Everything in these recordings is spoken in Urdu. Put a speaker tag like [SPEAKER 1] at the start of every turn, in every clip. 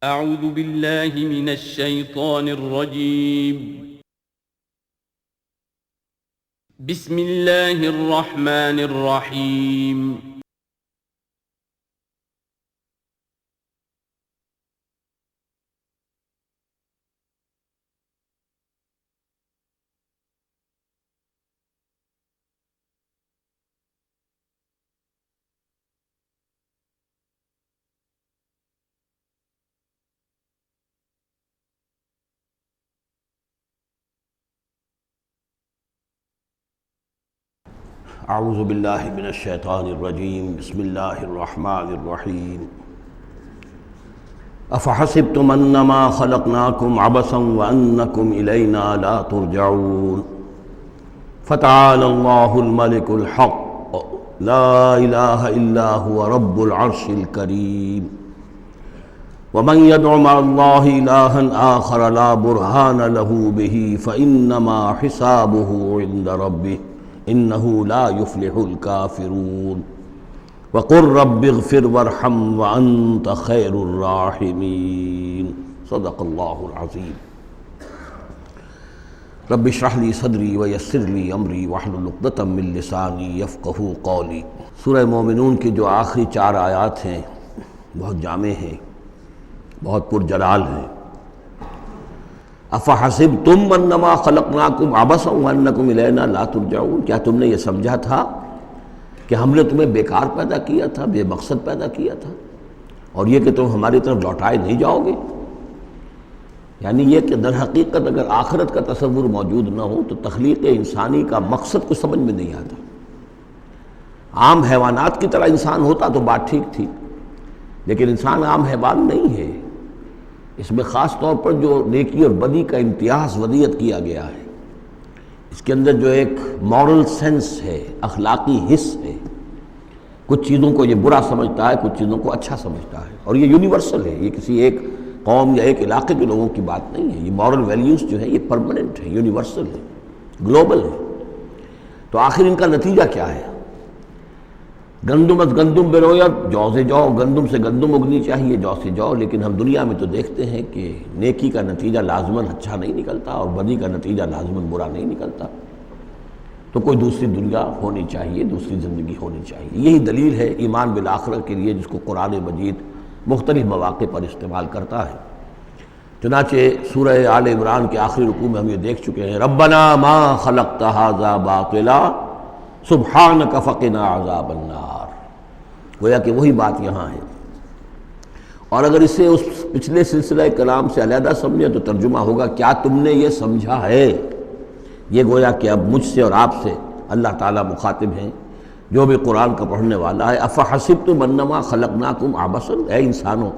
[SPEAKER 1] اعوذ باللہ من الشیطان الرجیم بسم اللہ الرحمن الرحیم
[SPEAKER 2] اعوذ باللہ من الشیطان الرجیم بسم اللہ الرحمن الرحیم افحسبتم انما خلقناکم عبثا وانکم الینا لا ترجعون فتعالى اللہ الملک الحق لا الہ الا هو رب العرش الکریم ومن يدع مع الله إلها آخر لا برهان له به فإنما حسابه عند ربه إنه لا يفلح الكافرون وقل رب اغفر وارحم وأنت خير الراحمين صدق الله العظيم رب اشرح لي صدري ويسر لي أمري واحلل عقدة من لساني يفقهوا قولي۔ سورہ مومنون کی جو آخری 4 آیات ہیں بہت جامع ہیں، بہت پرجلال ہیں۔ افحسبتم انما خلقناکم عبثا وانکم الینا لا ترجعون، کیا تم نے یہ سمجھا تھا کہ ہم نے تمہیں بیکار پیدا کیا تھا، بے مقصد پیدا کیا تھا، اور یہ کہ تم ہماری طرف لوٹائے نہیں جاؤ گے؟ یعنی یہ کہ در حقیقت اگر آخرت کا تصور موجود نہ ہو تو تخلیق انسانی کا مقصد کو سمجھ میں نہیں آتا۔ عام حیوانات کی طرح انسان ہوتا تو بات ٹھیک تھی، لیکن انسان عام حیوان نہیں ہے۔ اس میں خاص طور پر جو نیکی اور بدی کا امتیاز ودیت کیا گیا ہے، اس کے اندر جو ایک مورل سینس ہے، اخلاقی حس ہے، کچھ چیزوں کو یہ برا سمجھتا ہے، کچھ چیزوں کو اچھا سمجھتا ہے، اور یہ یونیورسل ہے، یہ کسی ایک قوم یا ایک علاقے کے لوگوں کی بات نہیں ہے۔ یہ مورل ویلیوز جو ہے یہ پرماننٹ ہے، یونیورسل ہے، گلوبل ہے۔ تو آخر ان کا نتیجہ کیا ہے؟ گندم از گندم بروید جو سے جو، گندم سے گندم اگنی چاہیے، جو سے جو، لیکن ہم دنیا میں تو دیکھتے ہیں کہ نیکی کا نتیجہ لازماً اچھا نہیں نکلتا اور بدی کا نتیجہ لازماً برا نہیں نکلتا۔ تو کوئی دوسری دنیا ہونی چاہیے، دوسری زندگی ہونی چاہیے۔ یہی دلیل ہے ایمان بالآخرہ کے لیے، جس کو قرآن مجید مختلف مواقع پر استعمال کرتا ہے۔ چنانچہ سورہ آل عمران کے آخری رکوع میں ہم یہ دیکھ چکے ہیں، ربنا ما خلقت ھذا باطلا سبحانک فقنا عذاب النار۔ گویا کہ وہی بات یہاں ہے، اور اگر اسے اس پچھلے سلسلہ کلام سے علیحدہ سمجھے تو ترجمہ ہوگا کیا تم نے یہ سمجھا ہے؟ یہ گویا کہ اب مجھ سے اور آپ سے اللہ تعالیٰ مخاطب ہیں، جو بھی قرآن کا پڑھنے والا ہے۔ افحسبتم انما خلقناکم عبثا، اے انسانوں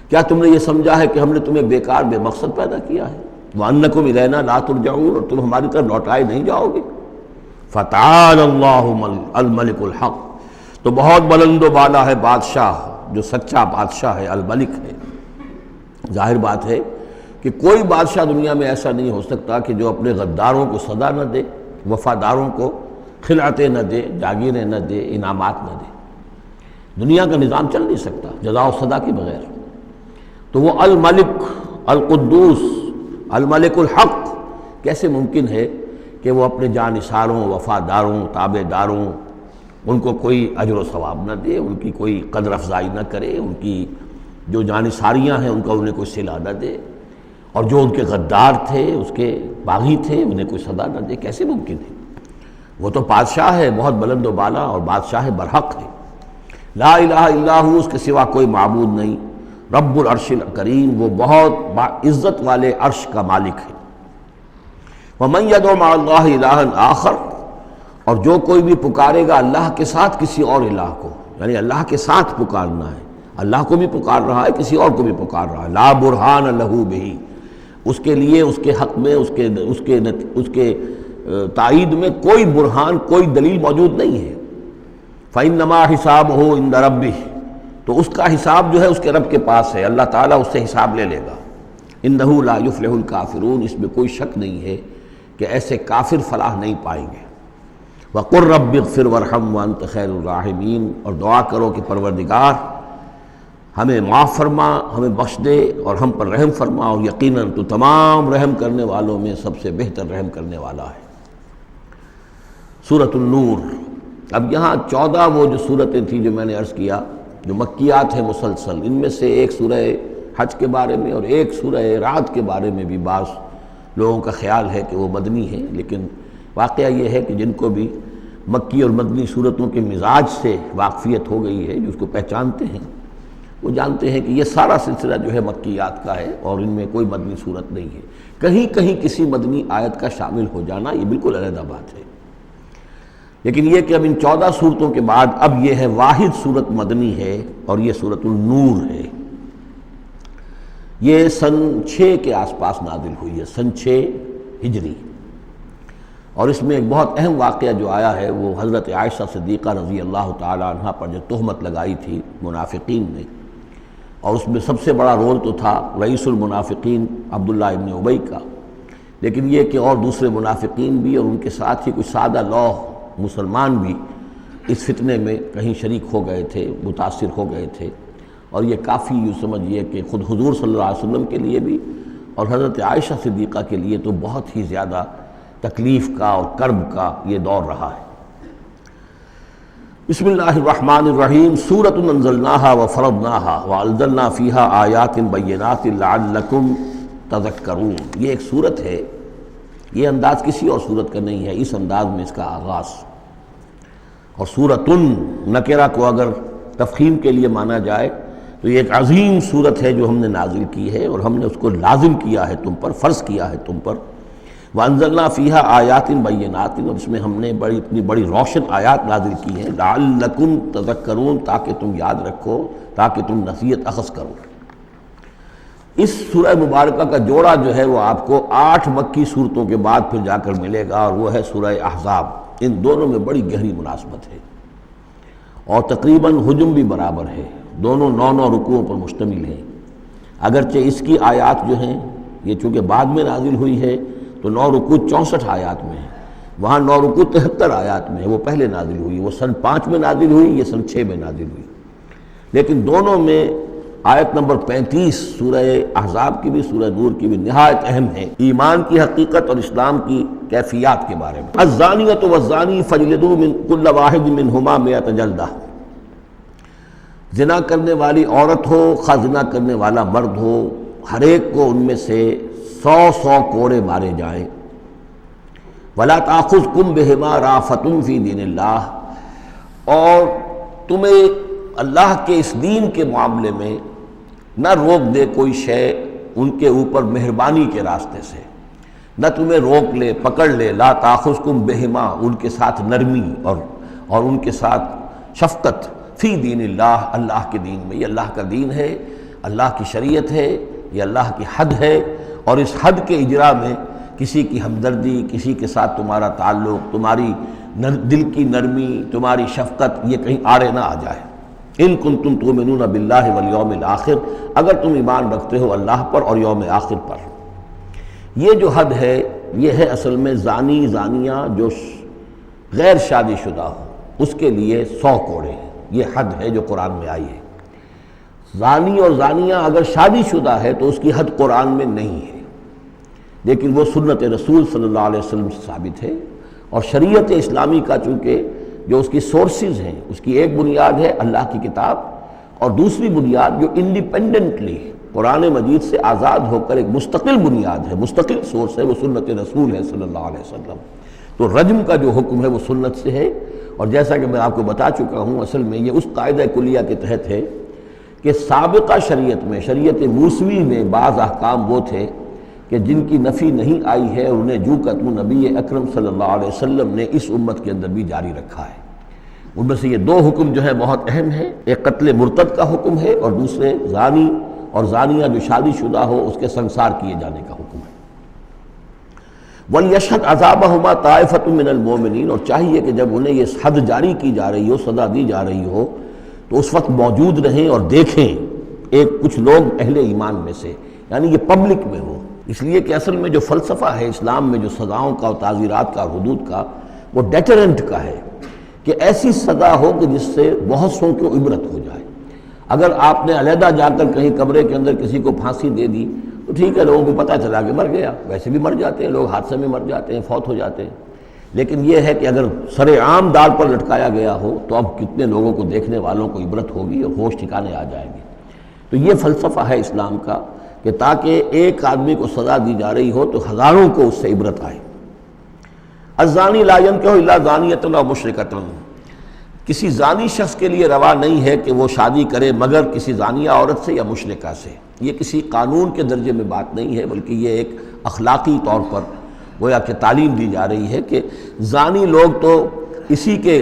[SPEAKER 2] کیا تم نے یہ سمجھا ہے کہ ہم نے تمہیں بیکار بے مقصد پیدا کیا ہے؟ وانکم الینا لا ترجعون، اور تم ہماری طرف لوٹائے نہیں جاؤ گے۔ فتعالى اللہ الملک الحق، تو بہت بلند و بالا ہے بادشاہ، جو سچا بادشاہ ہے، الملک ہے۔ ظاہر بات ہے کہ کوئی بادشاہ دنیا میں ایسا نہیں ہو سکتا کہ جو اپنے غداروں کو سزا نہ دے، وفاداروں کو خلعتیں نہ دے، جاگیریں نہ دے، انعامات نہ دے۔ دنیا کا نظام چل نہیں سکتا جزا و سزا کے بغیر۔ تو وہ الملک القدوس الملک الحق کیسے ممکن ہے کہ وہ اپنے جانثاروں، وفاداروں، تابع داروں، ان کو کوئی اجر و ثواب نہ دے، ان کی کوئی قدر افزائی نہ کرے، ان کی جو جانثاریاں ہیں ان کا انہیں کوئی صلہ نہ دے، اور جو ان کے غدار تھے، اس کے باغی تھے، انہیں کوئی سزا نہ دے؟ کیسے ممکن ہے؟ وہ تو بادشاہ ہے، بہت بلند و بالا، اور بادشاہ برحق ہے۔ لا الہ الا ہو، اس کے سوا کوئی معبود نہیں۔ رب العرش الکریم، وہ بہت عزت والے عرش کا مالک ہے۔ ومن يدع مع اللہ الہا آخر، اور جو کوئی بھی پکارے گا اللہ کے ساتھ کسی اور الہ کو، یعنی اللہ کے ساتھ پکارنا ہے، اللہ کو بھی پکار رہا ہے، کسی اور کو بھی پکار رہا ہے، لا برہان لہ بہ، اس کے لیے، اس کے حق میں، اس کے تائید میں کوئی برہان، کوئی دلیل موجود نہیں ہے۔ فإنما حسابہ عند ربہ، تو اس کا حساب جو ہے اس کے رب کے پاس ہے، اللہ تعالیٰ اس سے حساب لے لے گا۔ انہ لا یفلح الکافرون، اس میں کوئی شک نہیں ہے کہ ایسے کافر فلاح نہیں پائیں گے۔ وَقُلْ رَبِّ اغْفِرْ وَارْحَمْ وَأَنْتَ خَيْرُ الرَّاحِمِينَ، اور دعا کرو کہ پروردگار ہمیں معاف فرما، ہمیں بخش دے اور ہم پر رحم فرما، اور یقیناً تو تمام رحم کرنے والوں میں سب سے بہتر رحم کرنے والا ہے۔ سورۃ النور۔ اب یہاں 14 وہ جو صورتیں تھیں جو میں نے عرض کیا جو مکیات ہیں مسلسل، ان میں سے ایک سورہ حج کے بارے میں اور ایک سورہ رعد کے بارے میں بھی بعض لوگوں کا خیال ہے کہ وہ مدنی ہیں، لیکن واقعہ یہ ہے کہ جن کو بھی مکی اور مدنی صورتوں کے مزاج سے واقفیت ہو گئی ہے، جو اس کو پہچانتے ہیں، وہ جانتے ہیں کہ یہ سارا سلسلہ جو ہے مکیات کا ہے اور ان میں کوئی مدنی صورت نہیں ہے۔ کہیں کہیں کسی مدنی آیت کا شامل ہو جانا یہ بالکل علیحدہ بات ہے، لیکن یہ کہ اب ان 14 صورتوں کے بعد اب یہ ہے واحد صورت مدنی ہے، اور یہ سورۃ النور ہے۔ یہ سن 6 کے آس پاس نازل ہوئی ہے، سن 6 ہجری، اور اس میں ایک بہت اہم واقعہ جو آیا ہے وہ حضرت عائشہ صدیقہ رضی اللہ تعالی عنہ پر جو تہمت لگائی تھی منافقین نے، اور اس میں سب سے بڑا رول تو تھا رئیس المنافقین عبداللہ ابن ابی کا، لیکن یہ کہ اور دوسرے منافقین بھی اور ان کے ساتھ ہی کچھ سادہ لوح مسلمان بھی اس فتنے میں کہیں شریک ہو گئے تھے، متاثر ہو گئے تھے، اور یہ کافی یوں سمجھیے کہ خود حضور صلی اللہ علیہ وسلم کے لیے بھی اور حضرت عائشہ صدیقہ کے لیے تو بہت ہی زیادہ تکلیف کا اور کرب کا یہ دور رہا ہے۔ بسم اللہ الرحمن الرحیم۔ سورۃ انزلناها وفرضناها وانزلنا فیها آیات بینات لعلکم تذکرون۔ یہ ایک سورت ہے، یہ انداز کسی اور سورت کا نہیں ہے، اس انداز میں اس کا آغاز، اور سورۃ نکرہ کو اگر تفخیم کے لیے مانا جائے تو یہ ایک عظیم سورت ہے جو ہم نے نازل کی ہے، اور ہم نے اس کو لازم کیا ہے تم پر، فرض کیا ہے تم پر۔ وَأَنزَلْنَا فِيهَا آیَاتٍ بَيِّنَاتٍ، اور اس میں ہم نے اتنی بڑی روشن آیات نازل کی ہیں، لَعَلَّكُمْ تَذَكَّرُونَ، تاکہ تم یاد رکھو، تاکہ تم نصیحت اخذ کرو۔ اس سورہ مبارکہ کا جوڑا جو ہے وہ آپ کو 8 مکی صورتوں کے بعد پھر جا کر ملے گا، اور وہ ہے سورہ احزاب۔ ان دونوں میں بڑی گہری مناسبت ہے، اور تقریباً حجم بھی برابر ہے، دونوں 9 رکوعوں پر مشتمل ہیں، اگرچہ اس کی آیات جو ہیں یہ چونکہ بعد میں نازل ہوئی ہے تو 9 رکوع 64 آیات میں ہیں، وہاں 9 رکوع 73 آیات میں ہے، وہ پہلے نازل ہوئی، وہ سن 5 میں نازل ہوئی، یہ سن 6 میں نازل ہوئی، لیکن دونوں میں آیت نمبر 35 سورہ احزاب کی بھی سورہ نور کی بھی نہایت اہم ہے، ایمان کی حقیقت اور اسلام کی کیفیات کے بارے میں۔ الزانیۃ والزانی فاجلدوا من کل واحد منہما 100 جلدہ، زنا کرنے والی عورت ہو خواہ زنا کرنے والا مرد ہو، ہر ایک کو ان میں سے 100 کوڑے مارے جائیں۔ وَلَا تَأْخُذْكُمْ بِهِمَا رَأْفَةٌ فِي دِينِ اللَّهِ، اور تمہیں اللہ کے اس دین کے معاملے میں نہ روک دے کوئی شے ان کے اوپر مہربانی کے راستے سے، نہ تمہیں روک لے پکڑ لے، لا تاخذکم بہما، ان کے ساتھ نرمی اور ان کے ساتھ شفقت، فی دین اللہ، اللہ کے دین میں، یہ اللہ کا دین ہے، اللہ کی شریعت ہے، یہ اللہ کی حد ہے، اور اس حد کے اجرا میں کسی کی ہمدردی، کسی کے ساتھ تمہارا تعلق، تمہاری دل کی نرمی، تمہاری شفقت یہ کہیں آڑے نہ آ جائے۔ ان کنتم تؤمنون باللہ والیوم الآخر، اگر تم ایمان رکھتے ہو اللہ پر اور یوم آخر پر۔ یہ جو حد ہے یہ ہے اصل میں زانی زانیہ جو غیر شادی شدہ ہو اس کے لیے 100 کوڑے ہیں، یہ حد ہے جو قرآن میں آئی ہے۔ زانی اور زانیہ اگر شادی شدہ ہے تو اس کی حد قرآن میں نہیں ہے، لیکن وہ سنت رسول صلی اللہ علیہ وسلم سے ثابت ہے، اور شریعت اسلامی کا چونکہ جو اس کی سورسز ہیں، اس کی ایک بنیاد ہے اللہ کی کتاب، اور دوسری بنیاد جو انڈیپینڈنٹلی قرآن مجید سے آزاد ہو کر ایک مستقل بنیاد ہے، مستقل سورس ہے، وہ سنت رسول ہے صلی اللہ علیہ وسلم۔ تو رجم کا جو حکم ہے وہ سنت سے ہے، اور جیسا کہ میں آپ کو بتا چکا ہوں اصل میں یہ اس قاعدہ کلیہ کے تحت ہے کہ سابقہ شریعت میں، شریعت موسوی میں بعض احکام وہ تھے کہ جن کی نفی نہیں آئی ہے، اور انہیں جو کہ نبی اکرم صلی اللہ علیہ وسلم نے اس امت کے اندر بھی جاری رکھا ہے۔ ان میں سے یہ 2 حکم جو ہے بہت اہم ہے، ایک قتل مرتد کا حکم ہے، اور دوسرے زانی اور زانیہ جو شادی شدہ ہو اس کے سنسار کیے جانے کا حکم ہے۔ وَلْيَشْهَدْ عَذَابَهُمَا طَائِفَةٌ مِّنَ الْمُؤْمِنِينَ، اور چاہیے کہ جب انہیں یہ حد جاری کی جا رہی ہو، سزا دی جا رہی ہو، تو اس وقت موجود رہیں اور دیکھیں کچھ لوگ اہل ایمان میں سے، یعنی یہ پبلک میں ہو، اس لیے کہ اصل میں جو فلسفہ ہے اسلام میں جو سزاؤں کا اور تعزیرات کا، حدود کا، وہ ڈیٹرنٹ کا ہے، کہ ایسی سزا ہو کہ جس سے بہت سوں کو عبرت ہو جائے۔ اگر آپ نے علیحدہ جا کر کہیں کمرے کے اندر کسی کو پھانسی دے دی تو ٹھیک ہے، لوگوں کو پتہ چلا کہ مر گیا، ویسے بھی مر جاتے ہیں لوگ، حادثے میں مر جاتے ہیں، فوت ہو جاتے ہیں، لیکن یہ ہے کہ اگر سر عام ڈال پر لٹکایا گیا ہو تو اب کتنے لوگوں کو، دیکھنے والوں کو عبرت ہوگی اور ہوش ٹھکانے آ جائیں گے۔ تو یہ فلسفہ ہے اسلام کا کہ تاکہ ایک آدمی کو سزا دی جا رہی ہو تو ہزاروں کو اس سے عبرت آئے۔ الزانی لا ينکح الا زانیۃ او مشرکۃ، کسی زانی شخص کے لیے روا نہیں ہے کہ وہ شادی کرے مگر کسی زانیہ عورت سے یا مشرکہ سے۔ یہ کسی قانون کے درجے میں بات نہیں ہے، بلکہ یہ ایک اخلاقی طور پر گویا کہ تعلیم دی جا رہی ہے کہ زانی لوگ تو اسی کے،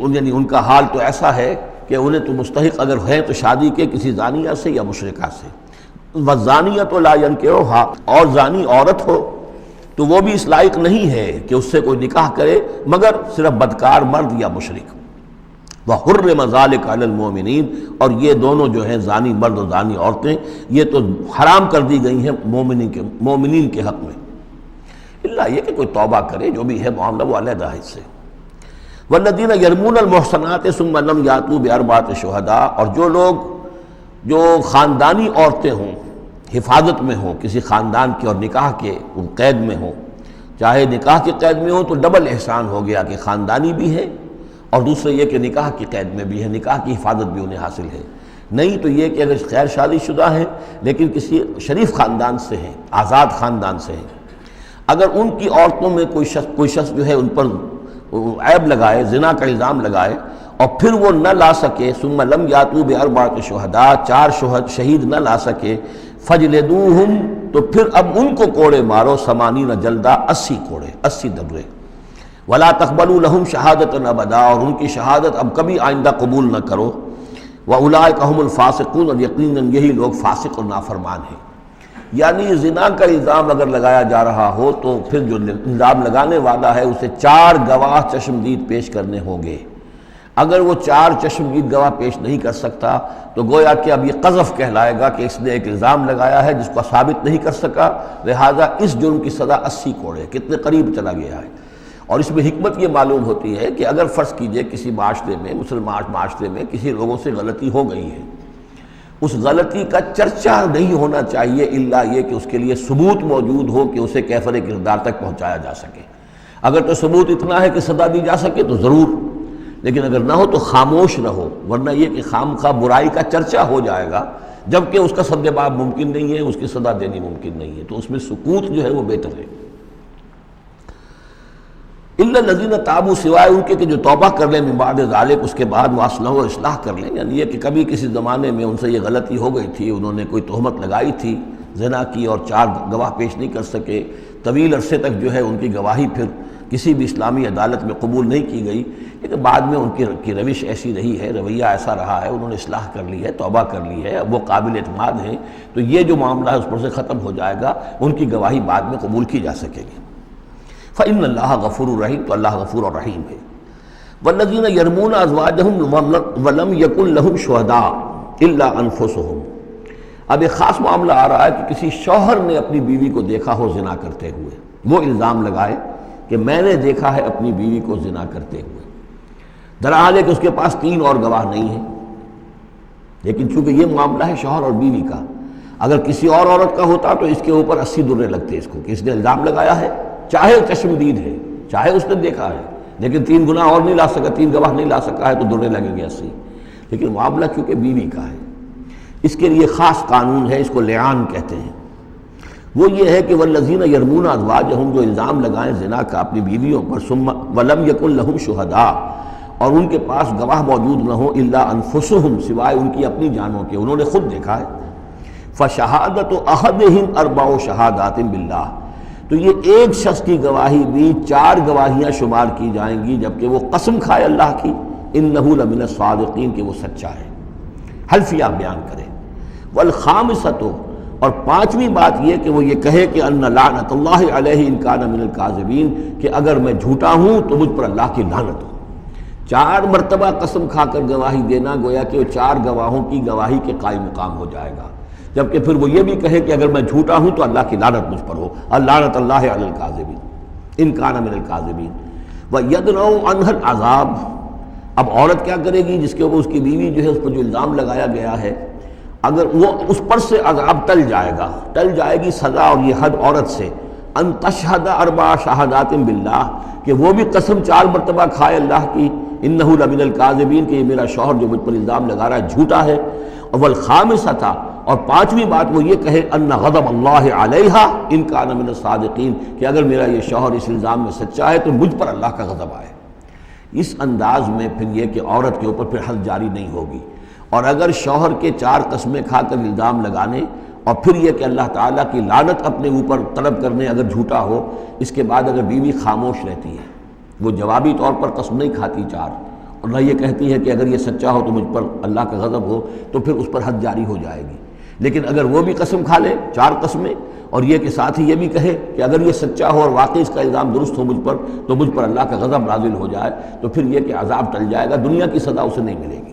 [SPEAKER 2] یعنی ان کا حال تو ایسا ہے کہ انہیں تو مستحق اگر ہیں تو شادی کے کسی زانیہ سے یا مشرکہ سے۔ وَالزَّانِيَةُ لَا يَنكِحُهَا، اور زانی عورت ہو تو وہ بھی اس لائق نہیں ہے کہ اس سے کوئی نکاح کرے مگر صرف بدکار مرد یا مشرک۔ وَحُرِّمَ ذَلِكَ عَلَى الْمُؤْمِنِينَ، اور یہ دونوں جو ہیں زانی مرد اور زانی عورتیں یہ تو حرام کر دی گئی ہیں مومنین کے حق میں، اللہ یہ کہ کوئی توبہ کرے، جو بھی ہے معاملہ وہ علیحدہ ہے اس سے۔ وَالَّذِينَ يَرْمُونَ الْمُحْصَنَاتِ ثُمَّ لَمْ يَأْتُوا بِأَرْبَعَةِ شُهَدَاءَ، اور جو لوگ جو خاندانی عورتیں ہوں، حفاظت میں ہوں کسی خاندان کے اور نکاح کے قید میں ہوں، چاہے نکاح کے قید میں ہوں تو ڈبل احسان ہو گیا کہ خاندانی بھی ہے اور دوسرے یہ کہ نکاح کی قید میں بھی ہے، نکاح کی حفاظت بھی انہیں حاصل ہے۔ نہیں تو یہ کہ اگر غیر شادی شدہ ہیں لیکن کسی شریف خاندان سے ہیں، آزاد خاندان سے ہیں، اگر ان کی عورتوں میں کوئی شخص جو ہے ان پر عیب لگائے، زنا کا الزام لگائے اور پھر وہ نہ لا سکے، ثم لم یاتوا باربعۃ شہداء، 4 شہید نہ لا سکے، فجلدوہم، تو پھر اب ان کو کوڑے مارو، 80 جلدہ، 80 کوڑے، 80 دبرے، ولا تقبلوا لہم شہادۃ ابدا، اور ان کی شہادت اب کبھی آئندہ قبول نہ کرو، واولئک هم الفاسقون، اور یقیناً یہی لوگ فاسق اور نافرمان ہیں۔ یعنی زنا کا الزام اگر لگایا جا رہا ہو تو پھر جو الزام لگانے والا ہے اسے 4 گواہ چشمدید پیش کرنے ہوں گے۔ اگر وہ 4 چشمدید گواہ پیش نہیں کر سکتا تو گویا کہ اب یہ قذف کہلائے گا کہ اس نے ایک الزام لگایا ہے جس کو ثابت نہیں کر سکا، لہذا اس جرم کی سزا 80 کوڑے، کتنے قریب چلا گیا ہے۔ اور اس میں حکمت یہ معلوم ہوتی ہے کہ اگر فرض کیجئے کسی معاشرے میں، مسلمان معاشرے میں کسی لوگوں سے غلطی ہو گئی ہے، اس غلطی کا چرچا نہیں ہونا چاہیے الا یہ کہ اس کے لیے ثبوت موجود ہو کہ اسے کیفر کردار تک پہنچایا جا سکے۔ اگر تو ثبوت اتنا ہے کہ سزا دی جا سکے تو ضرور، لیکن اگر نہ ہو تو خاموش رہو، ورنہ یہ کہ خامخواہ برائی کا چرچا ہو جائے گا جبکہ اس کا سد باب ممکن نہیں ہے، اس کی سزا دینی ممکن نہیں ہے، تو اس میں سکوت جو ہے وہ بہتر ہے۔ الا الذین تابوا، سوائے ان کے کہ جو توبہ کر لیں من بعد ذالک، اس کے بعد واصلحوا، اصلاح کر لیں، یعنی یہ کہ کبھی کسی زمانے میں ان سے یہ غلطی ہو گئی تھی، انہوں نے کوئی تہمت لگائی تھی زنا کی اور 4 گواہ پیش نہیں کر سکے، طویل عرصے تک جو ہے ان کی گواہی پھر کسی بھی اسلامی عدالت میں قبول نہیں کی گئی، لیکن بعد میں ان کی روش ایسی رہی ہے، رویہ ایسا رہا ہے، انہوں نے اصلاح کر لی ہے، توبہ کر لی ہے، اب وہ قابل اعتماد ہیں، تو یہ جو معاملہ ہے اس پر سے ختم ہو جائے گا، ان کی گواہی بعد میں قبول کی جا سکے گی۔ فإن اللہ غفور الرحیم، تو اللہ غفور الرحیم ہے۔ والذین یرمون ازواجہم ولم یکن لہم شہداء الا انفسہم، اب ایک خاص معاملہ آ رہا ہے کہ کسی شوہر نے اپنی بیوی کو دیکھا ہو زنا کرتے ہوئے، وہ الزام لگائے کہ میں نے دیکھا ہے اپنی بیوی کو زنا کرتے ہوئے، درحال ہے کہ اس کے پاس 3 اور گواہ نہیں ہیں، لیکن چونکہ یہ معاملہ ہے شوہر اور بیوی کا، اگر کسی اور عورت کا ہوتا تو اس کے اوپر 80 درے لگتے اس کو کہ اس نے الزام لگایا ہے، چاہے چشمدید ہے، چاہے اس نے دیکھا ہے، لیکن 3 گناہ اور نہیں لا سکا، 3 گواہ نہیں لا سکا ہے تو درے لگیں گے 80۔ لیکن معاملہ چونکہ بیوی کا ہے، اس کے لیے خاص قانون ہے، اس کو لعان کہتے ہیں۔ وہ یہ ہے کہ والذین یرمون ازواجہم، جو الزام لگائیں زنا کا اپنی بیویوں پر، ثم ولم یکن لہم شہداء، اور ان کے پاس گواہ موجود نہ ہو، الا انفسہم، سوائے ان کی اپنی جانوں کے، انہوں نے خود دیکھا ہے، فشہادۃ احدہم 4 شہادات باللہ، تو یہ ایک شخص کی گواہی بھی 4 گواہیاں شمار کی جائیں گی جبکہ وہ قسم کھائے اللہ کی، انہ لمن الصادقین، کہ وہ سچا ہے، حلفیہ بیان کرے۔ والخامسۃ، اور 5ویں بات یہ کہ وہ یہ کہے کہ ان لعنت اللہ علیہ ان کان من الکاذبین، کہ اگر میں جھوٹا ہوں تو مجھ پر اللہ کی لعنت ہو۔ 4 مرتبہ قسم کھا کر گواہی دینا گویا کہ وہ 4 گواہوں کی گواہی کے قائم مقام ہو جائے گا، جبکہ پھر وہ یہ بھی کہے کہ اگر میں جھوٹا ہوں تو اللہ کی لعنت مجھ پر ہو، لعنت اللہ علی الکاذبین ان کان من الکاذبین۔ وَيَدْرَؤْ عَنْهَا الْعَذَابَ، اب عورت کیا کرے گی جس کے اوپر اس کی بیوی جو ہے اس پر جو الزام لگایا گیا ہے، اگر وہ اس پر سے عذاب ٹل جائے گی سزا اور یہ حد عورت سے، ان تشہد اربع شہادات باللہ، کہ وہ بھی قسم 4 مرتبہ کھائے اللہ کی، انہ لمن الکاذبین، کہ یہ میرا شوہر جو مجھ پر الزام لگا رہا ہے جھوٹا ہے، اور والخامسۃ، اور 5ویں بات وہ یہ کہے ان غضب اللہ علیہا ان کان من الصادقین، کہ اگر میرا یہ شوہر اس الزام میں سچا ہے تو مجھ پر اللہ کا غضب آئے۔ اس انداز میں پھر یہ کہ عورت کے اوپر پھر حد جاری نہیں ہوگی، اور اگر شوہر کے 4 قسمیں کھا کر الزام لگانے اور پھر یہ کہ اللہ تعالیٰ کی لعنت اپنے اوپر طلب کرنے اگر جھوٹا ہو، اس کے بعد اگر بیوی خاموش رہتی ہے، وہ جوابی طور پر قسم نہیں کھاتی 4، اور نہ یہ کہتی ہے کہ اگر یہ سچا ہو تو مجھ پر اللہ کا غضب ہو، تو پھر اس پر حد جاری ہو جائے گی۔ لیکن اگر وہ بھی قسم کھا لے 4 قسمیں، اور یہ کہ ساتھ ہی یہ بھی کہے کہ اگر یہ سچا ہو اور واقعی اس کا الزام درست ہو مجھ پر، تو مجھ پر اللہ کا غضب نازل ہو جائے، تو پھر یہ کہ عذاب ٹل جائے گا، دنیا کی سزا اسے نہیں ملے گی۔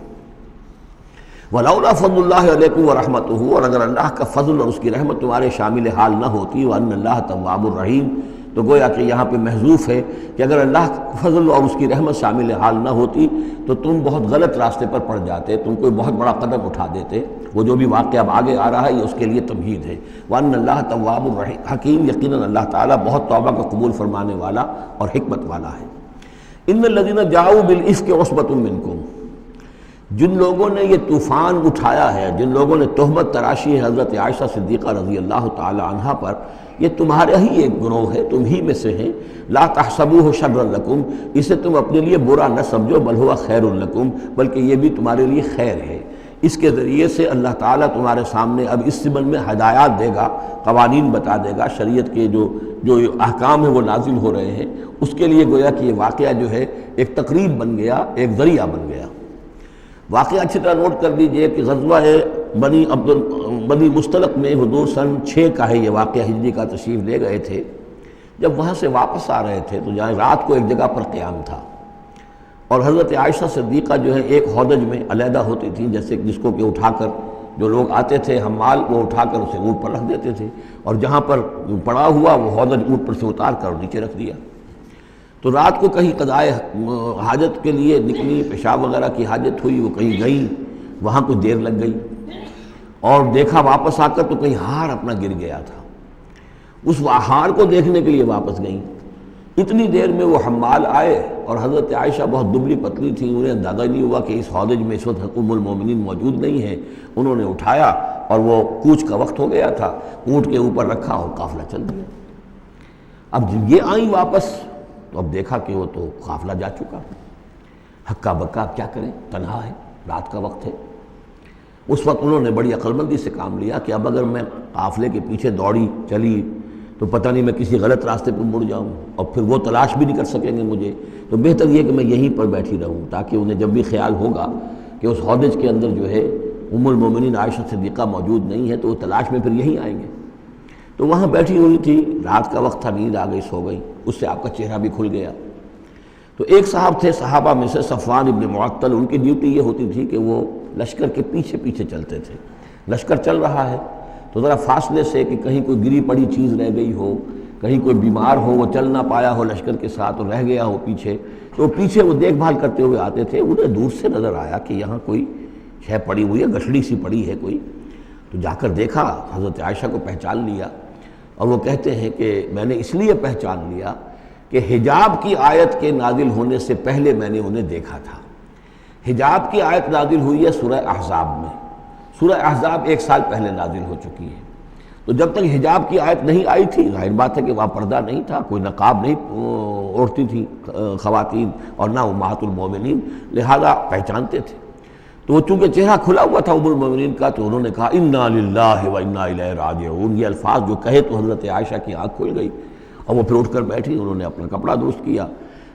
[SPEAKER 2] وَلَوْلَا فَضْلُ اللَّهِ عَلَيْكُمْ وَرَحْمَتُهُ، اور اگر اللہ کا فضل اور اس کی رحمت تمہارے شامل حال نہ ہوتی، وَأَنَّ اللَّهَ تَوَّابٌ رَحِيمٌ، تو گویا کہ یہاں پہ محذوف ہے کہ اگر اللہ کا فضل اور اس کی رحمت شامل حال نہ ہوتی تو تم بہت غلط راستے پر پڑ جاتے، تم کوئی بہت بڑا قدم اٹھا دیتے۔ وہ جو بھی واقعہ اب آگے آ رہا ہے یہ اس کے لیے تمہید ہے۔ وَأَنَّ اللَّهَ تَوَّابٌ حکیم، یقیناً اللہ تعالیٰ بہت توبہ کو قبول فرمانے والا اور حکمت والا ہے۔ إِنَّ الَّذِينَ جَاءُوا بِالْإِفْكِ عُصْبَةٌ مِّنْكُمْ، جن لوگوں نے یہ طوفان اٹھایا ہے، جن لوگوں نے تہمت تراشی ہے حضرت عائشہ صدیقہ رضی اللہ تعالی عنہا پر، یہ تمہارا ہی ایک گروہ ہے، تم ہی میں سے ہیں۔ لا تحسبوہ شرا لکم، اسے تم اپنے لیے برا نہ سمجھو، بل ہوا خیر لکم، بلکہ یہ بھی تمہارے لیے خیر ہے۔ اس کے ذریعے سے اللہ تعالیٰ تمہارے سامنے اب اس ضمن میں ہدایات دے گا، قوانین بتا دے گا، شریعت کے جو احکام ہیں وہ نازل ہو رہے ہیں، اس کے لیے گویا کہ یہ واقعہ جو ہے ایک تقریب بن گیا، ایک ذریعہ بن گیا۔ واقعہ اچھی طرح نوٹ کر لیجئے کہ غزوہ بنی مستلق میں حضور سن 6 کا ہے یہ واقعہ، ہجری کا تشریف لے گئے تھے۔ جب وہاں سے واپس آ رہے تھے تو جہاں رات کو ایک جگہ پر قیام تھا، اور حضرت عائشہ صدیقہ جو ہے ایک ہودج میں علیحدہ ہوتی تھیں، جیسے جس کو کہ اٹھا کر جو لوگ آتے تھے حمال وہ اٹھا کر اسے اونٹ پر رکھ دیتے تھے، اور جہاں پر پڑا ہوا وہ ہودج اونٹ پر سے اتار کر نیچے رکھ دیا۔ تو رات کو کہیں قضائے حاجت کے لیے نکلی، پیشاب وغیرہ کی حاجت ہوئی، وہ کہیں گئی، وہاں کچھ دیر لگ گئی، اور دیکھا واپس آ کر تو کہیں ہار اپنا گر گیا تھا، اس ہار کو دیکھنے کے لیے واپس گئیں۔ اتنی دیر میں وہ حمال آئے، اور حضرت عائشہ بہت دبلی پتلی تھیں، انہیں اندازہ نہیں ہوا کہ اس ہودج میں اس وقت ام المومنین موجود نہیں ہے۔ انہوں نے اٹھایا اور وہ کوچ کا وقت ہو گیا تھا، اونٹ کے اوپر رکھا اور قافلہ چل دیا۔ اب جب یہ آئیں واپس تو اب دیکھا کہ وہ تو قافلہ جا چکا، ہکا بکا کیا کریں، تنہا ہے، رات کا وقت ہے۔ اس وقت انہوں نے بڑی عقل مندی سے کام لیا کہ اب اگر میں قافلے کے پیچھے دوڑی چلی تو پتہ نہیں میں کسی غلط راستے پر مڑ جاؤں، اور پھر وہ تلاش بھی نہیں کر سکیں گے مجھے، تو بہتر یہ کہ میں یہیں پر بیٹھی رہوں، تاکہ انہیں جب بھی خیال ہوگا کہ اس ہودج کے اندر جو ہے ام المومنین عائشہ صدیقہ موجود نہیں ہے تو وہ تلاش میں پھر یہیں آئیں گے۔ تو وہاں بیٹھی ہوئی تھی، رات کا وقت تھا، نیند آ گئی، سو گئی، اس سے آپ کا چہرہ بھی کھل گیا۔ تو ایک صاحب تھے صحابہ میں سے صفوان ابن معطل، ان کی ڈیوٹی یہ ہوتی تھی کہ وہ لشکر کے پیچھے پیچھے چلتے تھے۔ لشکر چل رہا ہے تو ذرا فاصلے سے کہ کہیں کوئی گری پڑی چیز رہ گئی ہو، کہیں کوئی بیمار ہو وہ چل نہ پایا ہو لشکر کے ساتھ اور رہ گیا ہو پیچھے، تو پیچھے وہ دیکھ بھال کرتے ہوئے آتے تھے۔ انہیں دور سے نظر آیا کہ یہاں کوئی شے پڑی ہوئی ہے، گٹھڑی سی پڑی ہے کوئی، تو جا کر دیکھا، حضرت عائشہ کو پہچان لیا، اور وہ کہتے ہیں کہ میں نے اس لیے پہچان لیا کہ حجاب کی آیت کے نازل ہونے سے پہلے میں نے انہیں دیکھا تھا۔ حجاب کی آیت نازل ہوئی ہے سورہ احزاب میں، سورہ احزاب 1 سال پہلے نازل ہو چکی ہے، تو جب تک حجاب کی آیت نہیں آئی تھی، ظاہر بات ہے کہ وہاں پردہ نہیں تھا، کوئی نقاب نہیں اوڑھتی تھی خواتین، اور نہ امہات المومنین، لہذا پہچانتے تھے۔ تو وہ چونکہ چہرہ کھلا ہوا تھا ام المومنین کا، تو انہوں نے کہا انا للہ و انا الیہ راجعون، یہ الفاظ جو کہے تو حضرت عائشہ کی آنکھ کھل گئی، اور وہ پھر اٹھ کر بیٹھی، انہوں نے اپنا کپڑا درست کیا،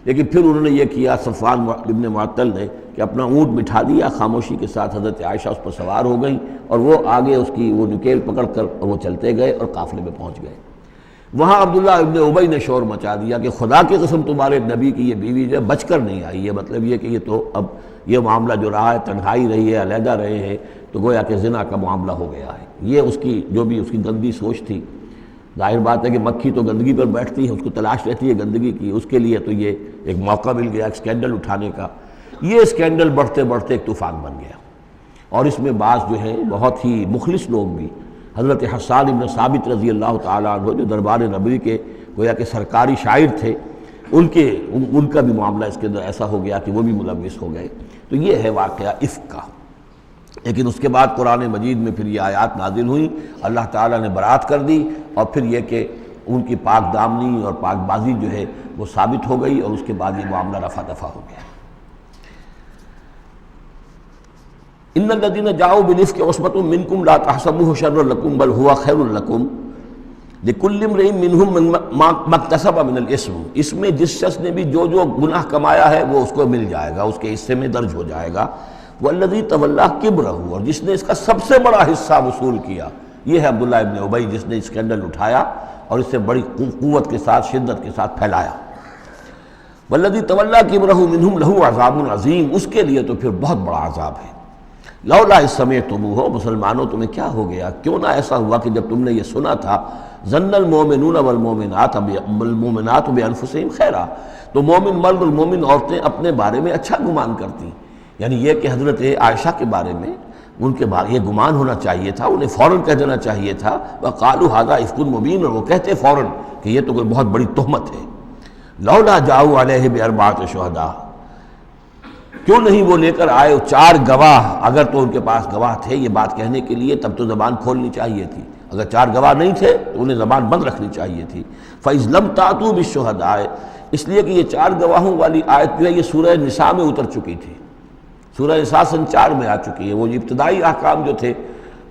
[SPEAKER 2] لیکن پھر انہوں نے یہ کیا صفوان ابن معطل نے کہ اپنا اونٹ بٹھا دیا، خاموشی کے ساتھ حضرت عائشہ اس پر سوار ہو گئیں، اور وہ آگے اس کی وہ نکیل پکڑ کر وہ چلتے گئے اور قافلے میں پہنچ گئے۔ وہاں عبداللہ ابن ابی نے شور مچا دیا کہ خدا کی قسم تمہارے نبی کی یہ بیوی جو ہے بچ کر نہیں آئی ہے، مطلب یہ کہ یہ تو اب یہ معاملہ جو رہا ہے، تنہائی رہی ہے، علیحدہ رہے ہیں، تو گویا کہ زنا کا معاملہ ہو گیا ہے۔ یہ اس کی جو بھی اس کی گندی سوچ تھی، ظاہر بات ہے کہ مکھی تو گندگی پر بیٹھتی ہے، اس کو تلاش رہتی ہے گندگی کی، اس کے لیے تو یہ ایک موقع مل گیا ایک اسکینڈل اٹھانے کا۔ یہ اسکینڈل بڑھتے بڑھتے ایک طوفان بن گیا، اور اس میں بعض جو ہیں بہت ہی مخلص لوگ بھی، حضرت حسان ابن ثابت رضی اللہ تعالیٰ عنہ جو دربار نبوی کے گویا کہ سرکاری شاعر تھے، ان کا بھی معاملہ اس کے اندر ایسا ہو گیا کہ وہ بھی ملوث ہو گئے۔ تو یہ ہے واقعہ افک کا۔ لیکن اس کے بعد قرآن مجید میں پھر یہ آیات نازل ہوئیں، اللہ تعالیٰ نے برات کر دی، اور پھر یہ کہ ان کی پاک دامنی اور پاک بازی جو ہے وہ ثابت ہو گئی، اور اس کے بعد یہ معاملہ رفع دفع ہو گیا۔ ان الذين جاءوا بالافك عصبة منكم لا تحسبوه شرا لكم بل هو خير لكم لكل امرئ منهم ما اكتسب من الاثم۔ اس میں جس شخص نے بھی جو گناہ کمایا ہے وہ اس کو مل جائے گا، اس کے حصے میں درج ہو جائے گا۔ والذی تولى کبرہ، اور جس نے اس کا سب سے بڑا حصہ وصول کیا، یہ ہے عبداللہ ابن ابی جس نے اسکینڈل اٹھایا اور اسے بڑی قوت کے ساتھ، شدت کے ساتھ پھیلایا۔ والذی تولى کبرہ منهم له عذاب عظیم، اس کے لیے تو پھر بہت بڑا عذاب ہے۔ لولا اذ سمعتموہ، مسلمانوں تمہیں کیا ہو گیا، کیوں نہ ایسا ہوا کہ جب تم نے یہ سنا تھا، ظن المؤمنون والمؤمنات بانفسہم خیرا، تو مومن مرد اور مومن عورتیں اپنے بارے میں اچھا گمان کرتی، یعنی یہ کہ حضرت عائشہ کے بارے میں ان کے بارے یہ گمان ہونا چاہیے تھا، انہیں فوراً کہہ دینا چاہیے تھا، وقالوا ھذا افک مبین، اور وہ کہتے فوراً کہ یہ تو کوئی بہت بڑی تہمت ہے۔ لولا جاؤ علیہ باربعۃ شہداء، کیوں نہیں وہ لے کر آئے 4 گواہ، اگر تو ان کے پاس گواہ تھے یہ بات کہنے کے لیے تب تو زبان کھولنی چاہیے تھی، اگر 4 گواہ نہیں تھے تو انہیں زبان بند رکھنی چاہیے تھی۔ فَإِذْ لَمْ تَأْتُوا بِالشُّهَدَاءِ، اس لیے کہ یہ 4 گواہوں والی آیت جو ہے یہ سورہ نساء میں اتر چکی تھی، سورہ نساء سن 4 میں آ چکی ہے، وہ ابتدائی احکام جو تھے